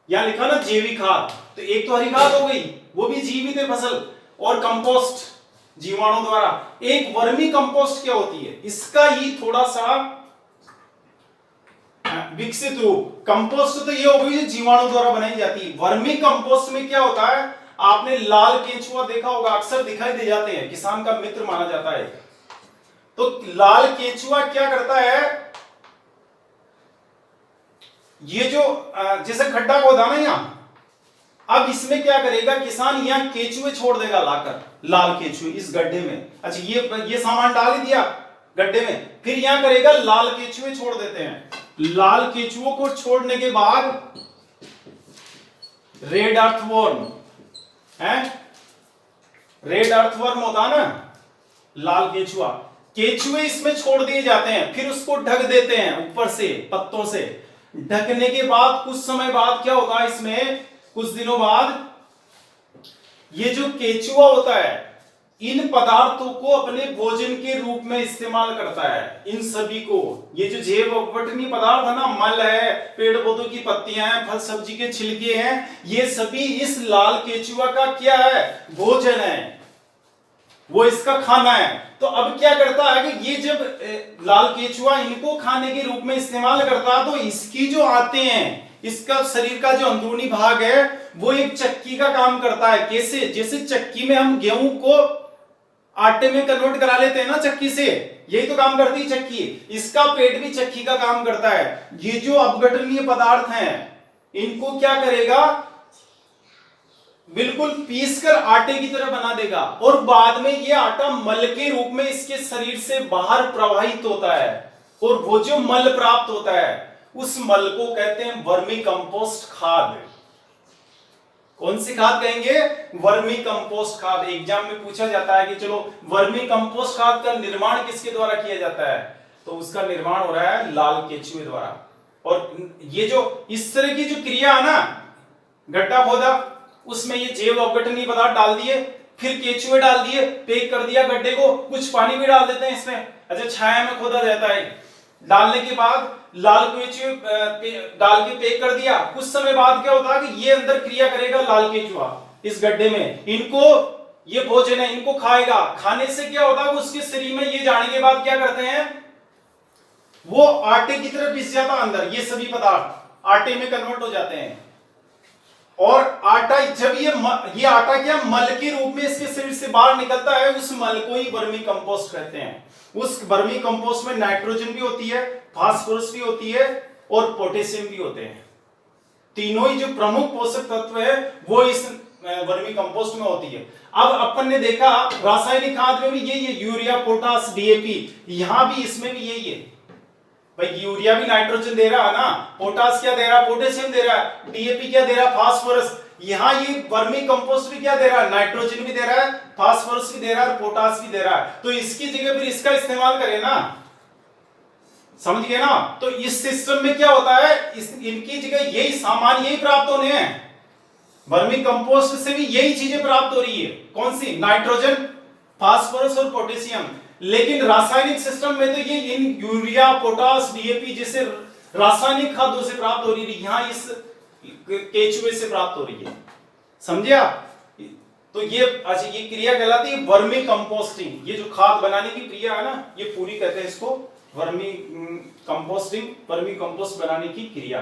यहां लिखा ना जैविक खाद, तो एक तो हरी खाद हो गई, वो भी जीवित है फसल, और कंपोस्ट जीवाणु द्वारा। एक वर्मी कंपोस्ट क्या होती है, इसका ही थोड़ा सा विकसित रूप। कंपोस्ट तो ये हो गई जो जीवाणु द्वारा बनाई जाती है। वर्मी कंपोस्ट में क्या होता है, आपने लाल केंचुआ देखा होगा, अक्सर दिखाई दे जाते हैं, किसान का मित्र माना जाता है। तो लाल केंचुआ क्या करता है, ये जो जैसे खड्डा खोदा ना यहां, अब इसमें क्या करेगा किसान, यहां केचुए छोड़ देगा लाकर, लाल केचुए इस गड्ढे में। अच्छा ये सामान डाल ही दिया गड्ढे में, फिर यहां करेगा लाल केचुए छोड़ देते हैं। लाल केचुओं को छोड़ने के बाद रेड अर्थवर्म है, रेड अर्थवर्म होता ना लाल केचुआ, केचुए इसमें छोड़ दिए जाते हैं, फिर उसको ढक देते हैं ऊपर से पत्तों से। ढकने के बाद कुछ समय बाद क्या होता है, इसमें कुछ दिनों बाद ये जो केचुआ होता है इन पदार्थों को अपने भोजन के रूप में इस्तेमाल करता है। इन सभी को, ये जो जैव अपघटनीय पदार्थ है ना, मल है, पेड़ पौधों की पत्तियां हैं, फल सब्जी के छिलके हैं, ये सभी इस लाल केचुआ का क्या है, भोजन है। वो इसका खाना है। तो अब क्या करता है कि ये जब लाल केचुआ इनको खाने के रूप में इस्तेमाल करता है, तो इसकी जो आते हैं, इसका शरीर का जो अंदरूनी भाग है वो एक चक्की का काम करता है। कैसे? जैसे चक्की में हम गेहूं को आटे में कन्वर्ट करा लेते हैं ना चक्की से, यही तो काम करती है चक्की। इसका पेट भी चक्की का काम करता है। ये जो अपघटनीय पदार्थ हैं इनको क्या करेगा, बिल्कुल पीसकर आटे की तरह बना देगा, और बाद में ये आटा मल के रूप में इसके शरीर से बाहर प्रवाहित होता है, और वो जो मल प्राप्त होता है उस मल को कहते हैं वर्मी कंपोस्ट खाद। कौन सी खाद कहेंगे? वर्मी कंपोस्ट खाद। एग्जाम में पूछा जाता है कि चलो वर्मी कंपोस्ट खाद का निर्माण किसके द्वारा किया जाता है, तो उसका निर्माण हो रहा है लाल केचुए द्वारा। और ये जो इस तरह की जो क्रिया है ना, गड्ढा खोदा, उसमें ये जैव अपघटनीय पदार्थ डाल दिए, फिर केचुए डाल दिए, पैक कर दिया गड्ढे को, कुछ पानी भी डाल देते हैं इसमें, अच्छा छाया में खोदा जाता है। डालने के बाद लाल केचुए डाल के पैक कर दिया, कुछ समय बाद क्या होता है कि ये अंदर क्रिया करेगा लाल केचुआ इस गड्ढे में, इनको ये भोजन है, इनको खाएगा। खाने से क्या होता है, उसके शरीर में ये जाने के बाद क्या करते हैं, वो आटे की तरह पिस जाता है अंदर, ये सभी पदार्थ आटे में कन्वर्ट हो जाते हैं। और आटा जब ये आटा क्या मल के रूप में इसके शरीर से बाहर निकलता है, उस मल को ही वर्मी कंपोस्ट कहते हैं। उस वर्मी कंपोस्ट में नाइट्रोजन भी होती है, फास्फोरस भी होती है और पोटेशियम भी होते हैं। तीनों ही जो प्रमुख पोषक तत्व है वो इस वर्मी कंपोस्ट में होती है। अब अपन ने देखा रासायनिक खाद में भी यही है, यूरिया, पोटास, डीएपी, यहां भी इसमें भी यही है भाई। यूरिया भी नाइट्रोजन दे रहा है ना, पोटास क्या दे रहा है, पोटेशियम दे रहा है, डीएपी क्या दे रहा है, फास्फोरस। यहां ये वर्मी कंपोस्ट भी क्या दे रहा है, नाइट्रोजन भी दे रहा है, फास्फोरस भी दे रहा है, पोटास भी दे रहा है। तो इसकी जगह फिर इसका इस्तेमाल करें ना, समझ गए ना। तो इस सिस्टम में क्या होता है, इनकी जगह यही सामान यही प्राप्त होने हैं, वर्मी कंपोस्ट से भी यही चीजें प्राप्त हो रही है। कौन सी? नाइट्रोजन, फास्फोरस और पोटेशियम। लेकिन रासायनिक सिस्टम में तो ये इन यूरिया, पोटास, डीएपी जैसे रासायनिक खादों से प्राप्त हो रही है, यहां इस केचुए से प्राप्त हो रही है। समझे आप? तो ये अच्छा, ये क्रिया कहलाती है वर्मी कंपोस्टिंग। ये जो खाद बनाने की क्रिया है ना, ये पूरी कहते हैं इसको वर्मी कंपोस्टिंग, वर्मी कंपोस्ट बनाने की क्रिया।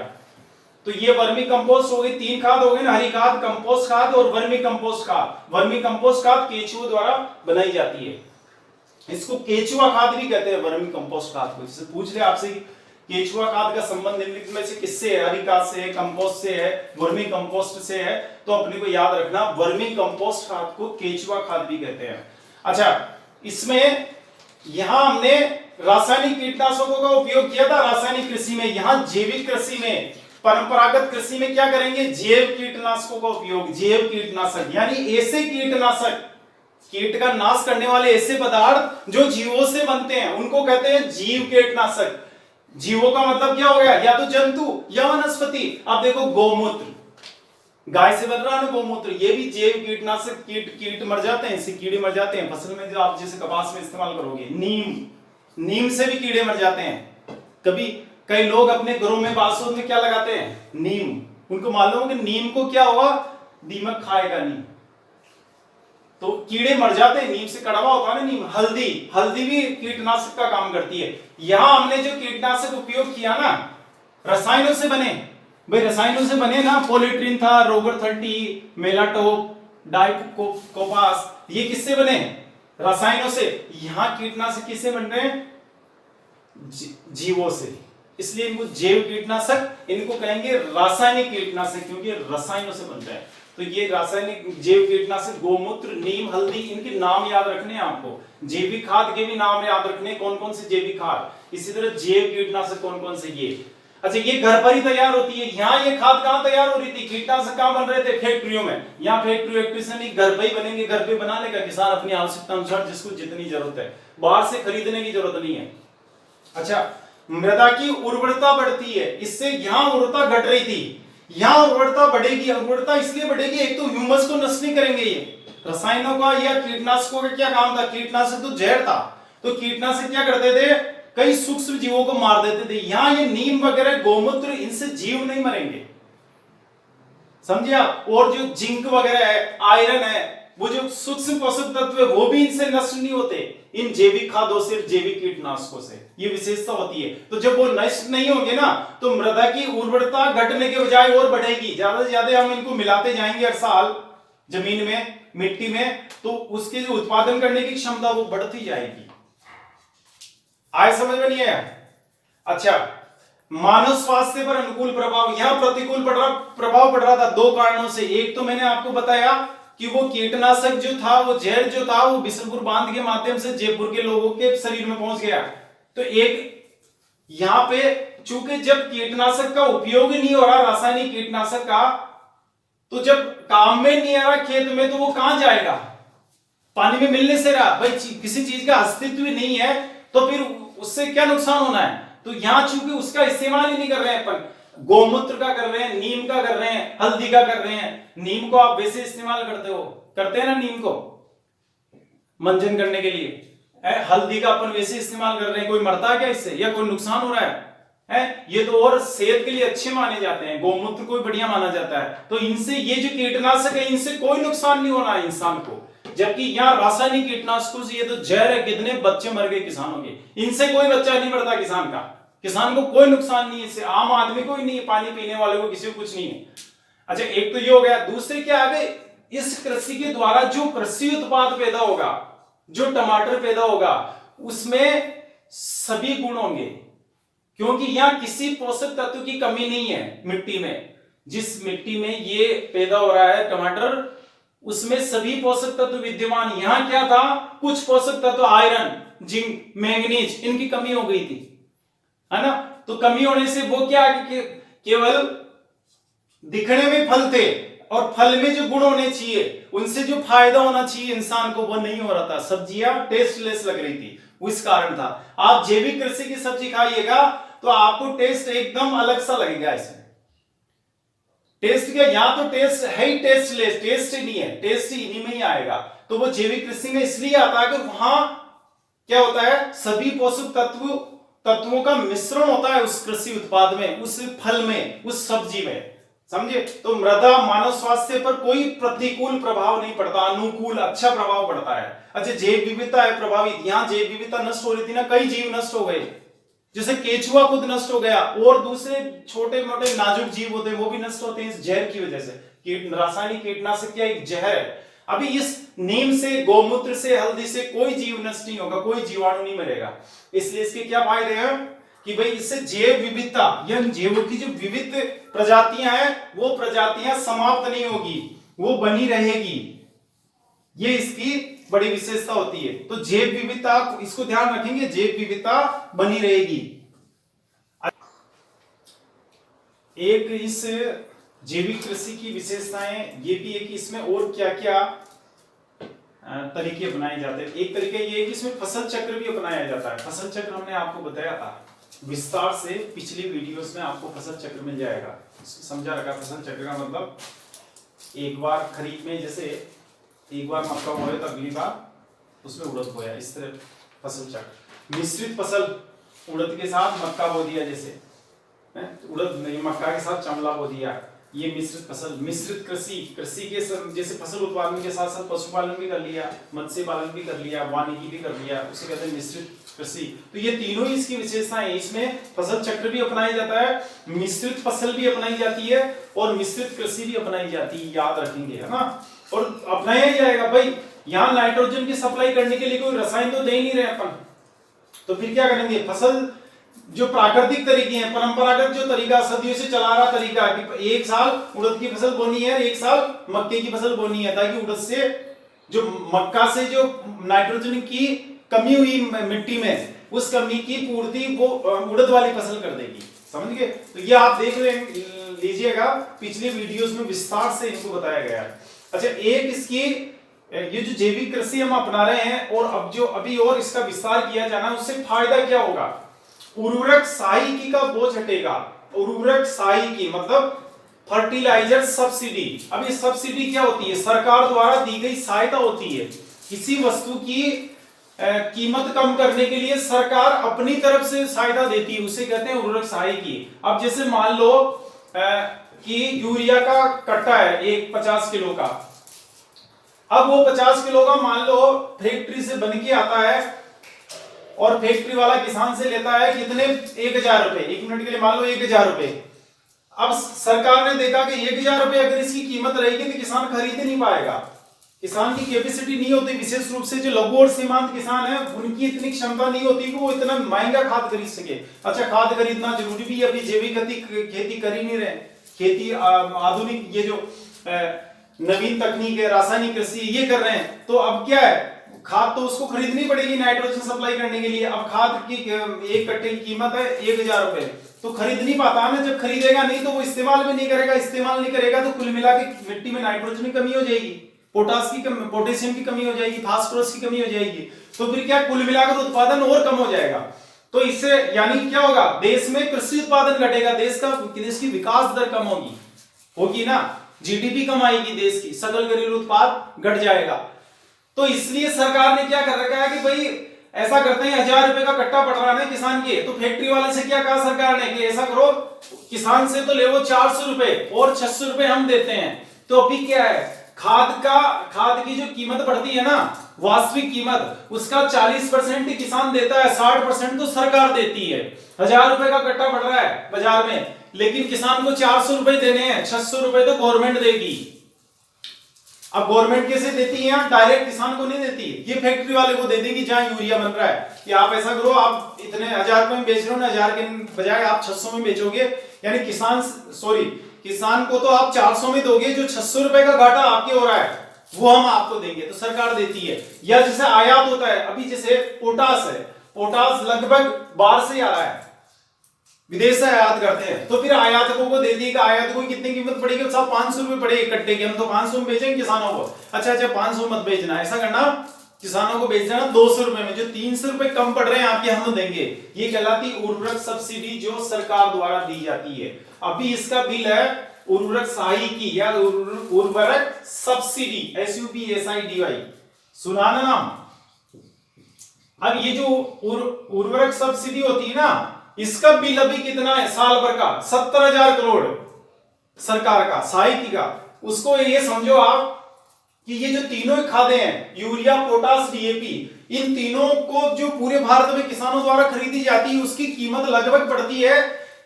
तो ये वर्मी कंपोस्ट हो गई, तीन खाद हो गई ना, हरी खाद, कंपोस्ट खाद और वर्मी कंपोस्ट खाद। वर्मी कंपोस्ट खाद केचुओं द्वारा बनाई जाती है, इसको केचुआ खाद भी कहते हैं वर्मी कंपोस्ट खाद को। जैसे पूछ ले आपसे केचुआ खाद का संबंध निम्नलिखित में से किससे है, हरी खाद से है, कंपोस्ट से है, वर्मी कंपोस्ट से है, तो अपने को याद रखना वर्मी कंपोस्ट खाद को केचुआ खाद भी कहते हैं। अच्छा, इसमें यहां हमने रासायनिक कीटनाशकों का उपयोग किया था रासायनिक कृषि में। यहां जैविक कृषि में, परंपरागत कृषि में क्या करेंगे, जैव कीटनाशकों का उपयोग। जैव कीटनाशक यानी ऐसे कीटनाशक, कीट का नाश करने वाले ऐसे पदार्थ जो जीवों से बनते हैं, उनको कहते हैं जीव कीटनाशक। जीवों का मतलब क्या हो गया, या तो जंतु या वनस्पति। अब देखो गौमूत्र, गाय से बन रहा है ना गौमूत्र, ये भी जैव कीटनाशक। कीट मर जाते हैं, इससे कीड़े मर जाते हैं फसल में, जो आप जैसे कपास में इस्तेमाल करोगे। नीम से भी कीड़े मर जाते हैं। कभी कई लोग अपने घरों में बासों में क्या लगाते हैं, नीम। उनको मालूम है कि नीम को क्या होगा, दीमक खाएगा नीम, तो कीड़े मर जाते हैं। नीम से कड़वा होता है ना नीम। हल्दी भी कीटनाशक का काम करती है। यहां हमने जो कीटनाशक उपयोग किया ना, रसायनों से बने भाई, रसायनों से बने ना, पॉलीट्रिन था, रोगर 30, मेलाटोप, डाइकोपास, ये किससे बने, रसायनों से। यहां कीटनाशक किससे बन रहे हैं, जीवों से। इसलिए इनको जैव कीटनाशक, इनको कहेंगे रासायनिक कीटनाशक, क्योंकि रसायनों से बनता है। तो ये रासायनिक जैव कीटनाशक गौमूत्र, नीम, हल्दी, इनके नाम याद रखने हैं आपको। जैविक खाद के भी नाम याद रखने, कौन कौन से जैविक खाद। इसी तरह जैव कीटनाशक कौन कौन से। ये अच्छा, ये घर पर ही तैयार होती है। यहाँ ये खाद कहाँ तैयार हो रही थी, कीटनाशक कहाँ बन रहे थे, फैक्ट्रियों में। यहाँ फैक्ट्री से नहीं, घर पर ही बनेंगे, घर पे बना लेगा किसान अपनी आवश्यकता अनुसार, जिसको जितनी जरूरत है, बाहर से खरीदने की जरूरत नहीं है। अच्छा, मृदा की उर्वरता बढ़ती है, इससे यहाँ उर्वरता घट रही थी, यहाँ उर्वरता बढ़ेगी। उर्वरता इसलिए बढ़ेगी, एक तो ह्यूमस को नष्ट नहीं करेंगे ये रसायनों का या कीटनाशकों का क्या काम था, कीटनाशक तो जहर था, तो कीटनाशक क्या करते थे, कई सूक्ष्म जीवों को मार देते थे। यहां ये नीम वगैरह, गौमूत्र, इनसे जीव नहीं मरेंगे, समझिए आप। और जो जिंक वगैरह है, आयरन है, वो जो सूक्ष्म पोषक तत्व है वो भी इनसे नष्ट नहीं होते, इन जैविक खादों से, जैविक कीटनाशकों से, ये विशेषता होती है। तो जब वो नष्ट नहीं होंगे ना तो मृदा की उर्वरता घटने के बजाय और बढ़ेगी। ज्यादा से ज्यादा हम इनको मिलाते जाएंगे हर साल जमीन में, मिट्टी में, तो उसके जो उत्पादन करने की क्षमता वो बढ़ती जाएगी। आए समझ में नहीं आया? अच्छा, मानव स्वास्थ्य पर अनुकूल प्रभाव, यहां प्रतिकूल प्रभाव पड़ रहा था दो कारणों से। एक तो मैंने आपको बताया कि वो कीटनाशक जो था, वो जहर जो था, वो बिशनपुर बांध के माध्यम से जयपुर के लोगों के शरीर में पहुंच गया। तो एक यहां पे चूंकि जब कीटनाशक का उपयोग नहीं हो रहा, रासायनिक कीटनाशक का, तो जब काम में नहीं आ रहा खेत में, तो वो कहां जाएगा? पानी में मिलने से रहा भाई, किसी चीज का अस्तित्व ही नहीं है तो फिर उससे क्या नुकसान होना है? तो यहां चूंकि उसका इस्तेमाल ही नहीं कर रहे हैं अपन, गोमूत्र का कर रहे हैं, नीम का कर रहे हैं, हल्दी का कर रहे हैं। नीम को आप वैसे इस्तेमाल करते हैं ना, नीम को मंजन करने के लिए। हल्दी का अपन वैसे इस्तेमाल कर रहे हैं, कोई मरता है क्या इससे, या कोई नुकसान हो रहा है? ये तो और सेहत के लिए अच्छे माने जाते हैं, गोमूत्र को बढ़िया माना जाता है। तो इनसे, ये जो कीटनाशक है, इनसे कोई नुकसान नहीं होना है इंसान को। जबकि यहाँ रासायनिक कीटनाशकों से ये तो जहर है, कितने बच्चे मर गए किसानों के, इनसे कोई बच्चा नहीं मरता किसान का, किसान को कोई नुकसान नहीं है इससे, आम आदमी को ही नहीं है, पानी पीने वाले को किसी को कुछ नहीं है। अच्छा, एक तो ये हो गया। दूसरे क्या आ गए, इस कृषि के द्वारा जो कृषि उत्पाद पैदा होगा, जो टमाटर पैदा होगा, उसमें सभी गुण होंगे, क्योंकि यहां किसी पोषक तत्व की कमी नहीं है। मिट्टी में, जिस मिट्टी में ये पैदा हो रहा है टमाटर, उसमें सभी पोषक तत्व विद्यमान। यहां क्या था, कुछ पोषक तत्व आयरन, जिंक, मैंगनीज, इनकी कमी हो गई थी, है ना। तो कमी होने से वो क्या, केवल दिखने में फल थे और फल में जो गुण होने चाहिए, उनसे जो फायदा होना चाहिए इंसान को, वो नहीं हो रहा था। सब्जियां टेस्टलेस लग रही थी, उस कारण था। आप जैविक कृषि की सब्जी खाइएगा तो आपको टेस्ट एकदम अलग सा लगेगा। इसमें टेस्ट क्या, यहां तो टेस्ट है ही टेस्टलेस, टेस्ट ही नहीं है, टेस्ट ही इन्हीं में ही आएगा। तो वो जैविक कृषि में इसलिए आता है कि वहां क्या होता है, सभी पोषक तत्वों का मिश्रण होता है उस कृषि उत्पाद में, उस फल में, उस सब्जी में, समझे। तो मृदा, मानव स्वास्थ्य पर कोई प्रतिकूल प्रभाव नहीं पड़ता, अनुकूल अच्छा प्रभाव पड़ता है। अच्छा, जैव विविधता है प्रभावित, यहां जैव विविधता नष्ट हो रही थी ना, कई जीव नष्ट हो गए, जैसे केचुआ खुद नष्ट हो गया, और दूसरे छोटे मोटे नाजुक जीव होते हैं वो भी नष्ट होते हैं इस जहर की वजह से। रासायनिक कीटनाशक क्या एक जहर है। अभी इस नीम से, गोमूत्र से, हल्दी से कोई जीव नष्ट नहीं होगा, कोई जीवाणु नहीं मरेगा। इसलिए इसके क्या फायदे हैं कि भाई इससे जैव विविधता, या जैवों की जो विविध प्रजातियां हैं, वो प्रजातियां समाप्त नहीं होगी, वो बनी रहेगी। ये इसकी बड़ी विशेषता होती है। तो जैव विविधता, इसको ध्यान रखेंगे, जैव विविधता बनी रहेगी। एक इस जैविक कृषि की विशेषताएं ये भी है कि इसमें और क्या क्या तरीके अपनाए जाते हैं। एक तरीके ये है कि इसमें फसल चक्र भी अपनाया जाता है। फसल चक्र हमने आपको बताया था विस्तार से, पिछली वीडियोस में आपको फसल चक्र मिल जाएगा, समझा रखा। फसल चक्र का मतलब एक बार खरीफ में, जैसे एक बार मक्का बोया तो अगली बार उसमें उड़द बोया, इस तरह फसल चक्र। मिश्रित फसल, उड़द के साथ मक्का बो दिया, जैसे उड़द नहीं, मक्का के साथ चमला बो दिया, ये मिश्रित फसल। मिश्रित कृषि, कृषि के जैसे फसल उत्पादन के साथ साथ पशुपालन भी कर लिया, मत्स्य पालन भी कर लिया, वानिकी भी कर लिया, उसे कहते हैं मिश्रित कृषि। तो ये तीनों ही इसकी विशेषताएं हैं। इसमें फसल चक्र भी अपनाया जाता है, मिश्रित फसल भी अपनाई जाती है, और मिश्रित कृषि भी अपनाई जाती है, याद रखेंगे, है ना। और अपनाया ही जाएगा भाई। यहाँ नाइट्रोजन की सप्लाई करने के लिए कोई रसायन तो दे ही नहीं रहे अपन, तो फिर क्या करेंगे। फसल जो प्राकृतिक तरीके हैं, परंपरागत जो तरीका सदियों से चला रहा तरीका कि एक साल उड़द की फसल बोनी है, एक साल मक्के की फसल बोनी है, ताकि उड़द से, जो मक्का से जो नाइट्रोजन की कमी हुई मिट्टी में, उस कमी की पूर्ति वो उड़द वाली फसल कर देगी, समझ गए। तो ये आप देख लीजिएगा, पिछले वीडियोस में विस्तार से इनको बताया गया है। अच्छा, एक इसकी ये जो जैविक कृषि हम अपना रहे हैं, और अब जो अभी और इसका विस्तार किया जाना है, उससे फायदा क्या होगा। उर्वरक सहायकी का बोझ हटेगा। उर्वरक सहायकी मतलब फर्टिलाइजर सब्सिडी। अब ये सब्सिडी क्या होती है, सरकार द्वारा दी गई सहायता होती है। किसी वस्तु की कीमत कम करने के लिए सरकार अपनी तरफ से सहायता देती है, उसे कहते हैं उर्वरक सहायकी। अब जैसे मान लो कि यूरिया का कट्टा है एक 50 किलो का, अब वो 50 किलो का मान लो फैक्ट्री से बन के आता है और फैक्ट्री वाला किसान से लेता है कितने, 1000 रुपए, 1 मिनट के लिए मान लो 1000 रुपए। अब सरकार ने देखा कि 1000 रुपए अगर इसकी कीमत रहेगी तो किसान खरीद नहीं पाएगा, किसान की कैपेसिटी नहीं होती, विशेष रूप से जो लघु और सीमांत किसान है उनकी इतनी क्षमता नहीं होती कि वो इतना महंगा खाद खरीद सके। अच्छा, खाद खरीदना जरूरी भी है, अभी जैविक खेती कर ही नहीं रहे, खेती आधुनिक ये जो नवीन तकनीक है, रासायनिक कृषि ये कर रहे हैं, तो अब क्या है, खाद तो उसको खरीदनी पड़ेगी नाइट्रोजन सप्लाई करने के लिए। अब खाद की एक कट्टे की कीमत है 1000 रुपए, तो खरीद नहीं पाता ना, जब खरीदेगा नहीं तो वो इस्तेमाल भी नहीं करेगा, इस्तेमाल नहीं करेगा तो कुल मिला के मिट्टी में नाइट्रोजन की कमी हो जाएगी, पोटेशियम की कमी हो जाएगी, फास्फोरस की कमी हो जाएगी, तो फिर क्या कुल मिलाकर उत्पादन और कम हो जाएगा। तो इससे यानी क्या होगा, देश में कृषि उत्पादन घटेगा, देश की विकास दर कम होगी ना, जीडीपी कम आएगी, देश की सकल घरेलू उत्पाद घट जाएगा। तो इसलिए सरकार ने क्या कर रखा है कि भाई ऐसा करते हैं, 1000 रुपए का कट्टा पड़ रहा है ना किसान के, तो फैक्ट्री वाले से क्या कहा सरकार ने कि ऐसा करो, किसान से तो ले वो 400 रुपए और 600 रुपए हम देते हैं। तो अभी क्या है, खाद की जो कीमत बढ़ती है ना, वास्तविक कीमत उसका 40% किसान देता है, 60% तो सरकार देती है। 1000 रुपए का कट्टा बढ़ रहा है बाजार में, लेकिन किसान को 400 रुपए देने हैं, 600 रुपए तो गवर्नमेंट देगी। अब गवर्नमेंट कैसे देती है, डायरेक्ट किसान को नहीं देती, ये फैक्ट्री वाले को दे देगी जहां यूरिया बन रहा है, कि आप ऐसा करो, आप इतने 1000 रुपए में बेच रहे हो ना, 1000 के बजाय आप 600 में बेचोगे, यानी किसान को तो आप 400 में दोगे, जो 600 रुपए का घाटा आपके हो रहा है वो हम आपको देंगे, तो सरकार देती है। या जैसे आयात होता है, अभी जैसे पोटास है, पोटास लगभग बाहर से आ रहा है, विदेश से आयात करते हैं, तो फिर आयातकों को दे दिएगा, आयातकों की कितनी कीमत पड़ेगी, साहब 500 रुपए पड़ेगी कट्टे की, हम तो 500 में बेचेंगे किसानों को। अच्छा 500 मत बेचना, ऐसा करना किसानों को बेच देना 200 रुपए में, जो 300 रुपए कम पड़ रहे हैं आपके हम देंगे। ये कहलाती उर्वरक सब्सिडी जो सरकार द्वारा दी जाती है। अभी इसका बिल है उर्वरक सहायिकी या उर्वरक सब्सिडी, SUBSIDY, सुना ना नाम। अब ये जो उर्वरक सब्सिडी होती है ना, इसका बिल अभी कितना है साल भर का, 70,000 करोड़ सरकार का, सहायिकी का। उसको ये समझो आप कि ये जो तीनों खादें हैं, यूरिया, पोटास, DAP, इन तीनों को जो पूरे भारत में किसानों द्वारा खरीदी जाती है, उसकी कीमत लगभग पड़ती है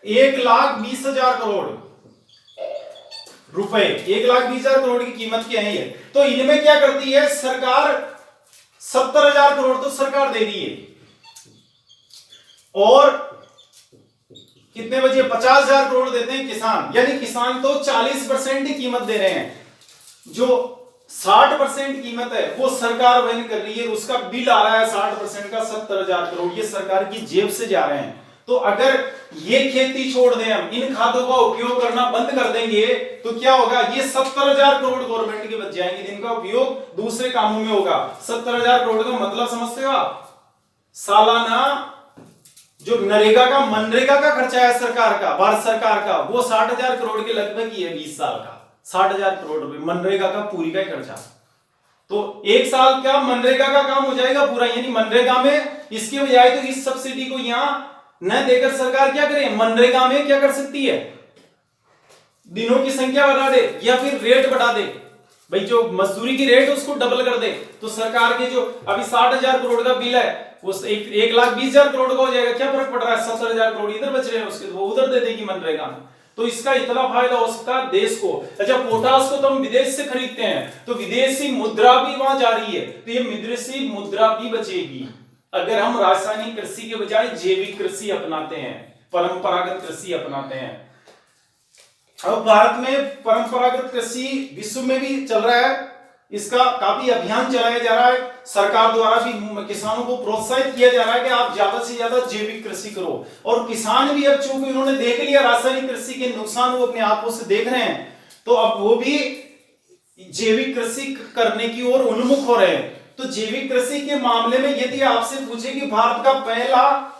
1,20,000 करोड़ रुपए, 1,20,000 करोड़ की कीमत की है ये। तो इनमें क्या करती है सरकार, 70,000 करोड़ तो सरकार दे रही है, और कितने बचे, 50,000 करोड़ देते हैं किसान, यानी किसान तो 40% ही कीमत दे रहे हैं, जो 60% कीमत है वो सरकार वहन कर रही है, उसका बिल आ रहा है 60% का 70,000 करोड़, ये सरकार की जेब से जा रहे हैं। तो अगर ये खेती छोड़ दें, हम इन खादों का उपयोग करना बंद कर देंगे, तो क्या होगा, ये 70,000 करोड़ गवर्नमेंट के बच जाएंगे, जिनका उपयोग दूसरे कामों में होगा। 70,000 करोड़ का मतलब समझते हो आप, सालाना जो मनरेगा का खर्चा है सरकार का, भारत सरकार का, वो 60,000 करोड़ के लगभग ही है, 20 साल का 60,000 करोड़ रुपए मनरेगा का पूरी का खर्चा। तो एक साल का मनरेगा का काम हो जाएगा पूरा, यानी मनरेगा में इसके बजाय तो इस सब्सिडी को यहां न देकर सरकार क्या करे, मनरेगा में क्या कर सकती है, दिनों की संख्या बढ़ा दे या फिर रेट बढ़ा दे, भाई जो मजदूरी की रेट उसको डबल कर दे, तो सरकार के जो अभी 60,000 करोड़ का बिल है वो 1,20,000 करोड़ का हो जाएगा। क्या फर्क पड़ रहा है, 70,000 करोड़ इधर बच रहे हैं, उसके वो उधर दे देगी मनरेगा में, तो इसका इतना फायदा हो सकता है देश को। अच्छा, पोटास को तो हम विदेश से खरीदते हैं, तो विदेशी मुद्रा भी वहां जा रही है, तो ये विदेशी मुद्रा भी बचेगी अगर हम रासायनिक कृषि के बजाय जैविक कृषि अपनाते हैं, परंपरागत कृषि अपनाते हैं। अब भारत में परंपरागत कृषि विश्व में भी चल रहा है, इसका काफी अभियान चलाया जा रहा है, सरकार द्वारा भी किसानों को प्रोत्साहित किया जा रहा है कि आप ज्यादा से ज्यादा जैविक कृषि करो। और किसान भी अब चूंकि उन्होंने देख लिया रासायनिक कृषि के नुकसान, वो अपने आंखों से देख रहे हैं, तो अब वो भी जैविक कृषि करने की ओर उन्मुख हो रहे हैं। तो जैविक कृषि के मामले में यदि आपसे पूछे कि भारत का पहला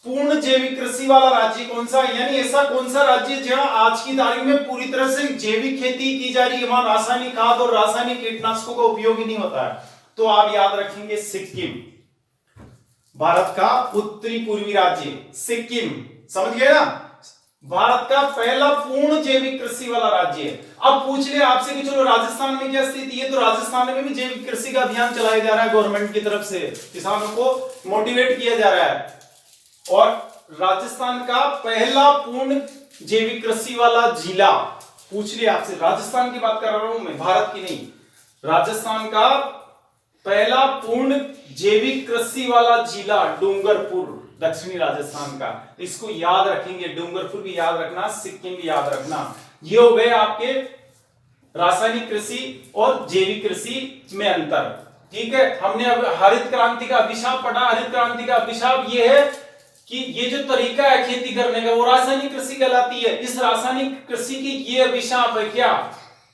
पूर्ण जैविक कृषि वाला राज्य कौन सा, यानी ऐसा कौन सा राज्य जहां आज की तारीख में पूरी तरह से जैविक खेती की जा रही है, वहां रासायनिक खाद और रासायनिक कीटनाशकों का उपयोग ही नहीं होता है, तो आप याद रखेंगे सिक्किम, भारत का उत्तरी पूर्वी राज्य सिक्किम, समझ गए ना। भारत का पहला पूर्ण जैविक कृषि वाला राज्य है। अब पूछ लिया आपसे कि चलो राजस्थान में क्या स्थिति है, तो राजस्थान में भी जैविक कृषि का अभियान चलाया जा रहा है गवर्नमेंट की तरफ से, किसानों को मोटिवेट किया जा रहा है। और राजस्थान का पहला पूर्ण जैविक कृषि वाला जिला, पूछ लिया आपसे, राजस्थान की बात कर रहा हूं मैं, भारत की नहीं, राजस्थान का पहला पूर्ण जैविक कृषि वाला जिला डूंगरपुर, दक्षिणी राजस्थान का। इसको याद रखेंगे, डूंगरपुर भी याद रखना, सिक्किम भी याद रखना। ये हो गए आपके रासायनिक कृषि और जैविक कृषि में अंतर। ठीक है, हमने अब हरित क्रांति का अभिशाप पढ़ा। हरित क्रांति का अभिशाप ये है कि ये जो तरीका है खेती करने का वो रासायनिक कृषि कहलाती है। इस रासायनिक कृषि की ये अभिशाप है। क्या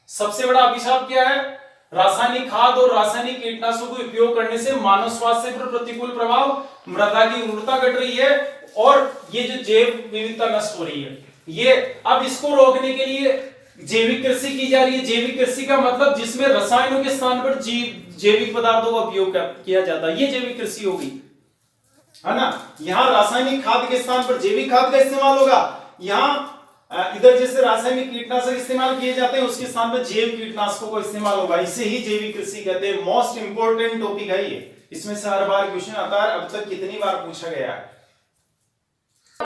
सबसे बड़ा अभिशाप क्या है? रासायनिक खाद और रासायनिक कीटनाशकों का उपयोग करने से मानव स्वास्थ्य पर प्रतिकूल प्रभाव, मृदा की उर्वरता घट रही है और ये जो जैव विविधता नष्ट हो रही है। ये अब इसको रोकने के लिए जैविक कृषि की जा रही है। जैविक कृषि का मतलब जिसमें रसायनों के स्थान पर जैविक पदार्थों का उपयोग किया जाता है, ये जैविक कृषि होगी, है ना। यहाँ रासायनिक खाद के स्थान पर जैविक खाद का इस्तेमाल होगा। यहाँ इधर जैसे रासायनिक कीटनाशक इस्तेमाल किए जाते हैं उसके स्थान पर जैव कीटनाशकों का इस्तेमाल होगा। इसे ही जैविक कृषि कहते हैं। मोस्ट इंपोर्टेंट टॉपिक है ये, इसमें से हर बार क्वेश्चन आता है। अब तक कितनी बार पूछा गया है,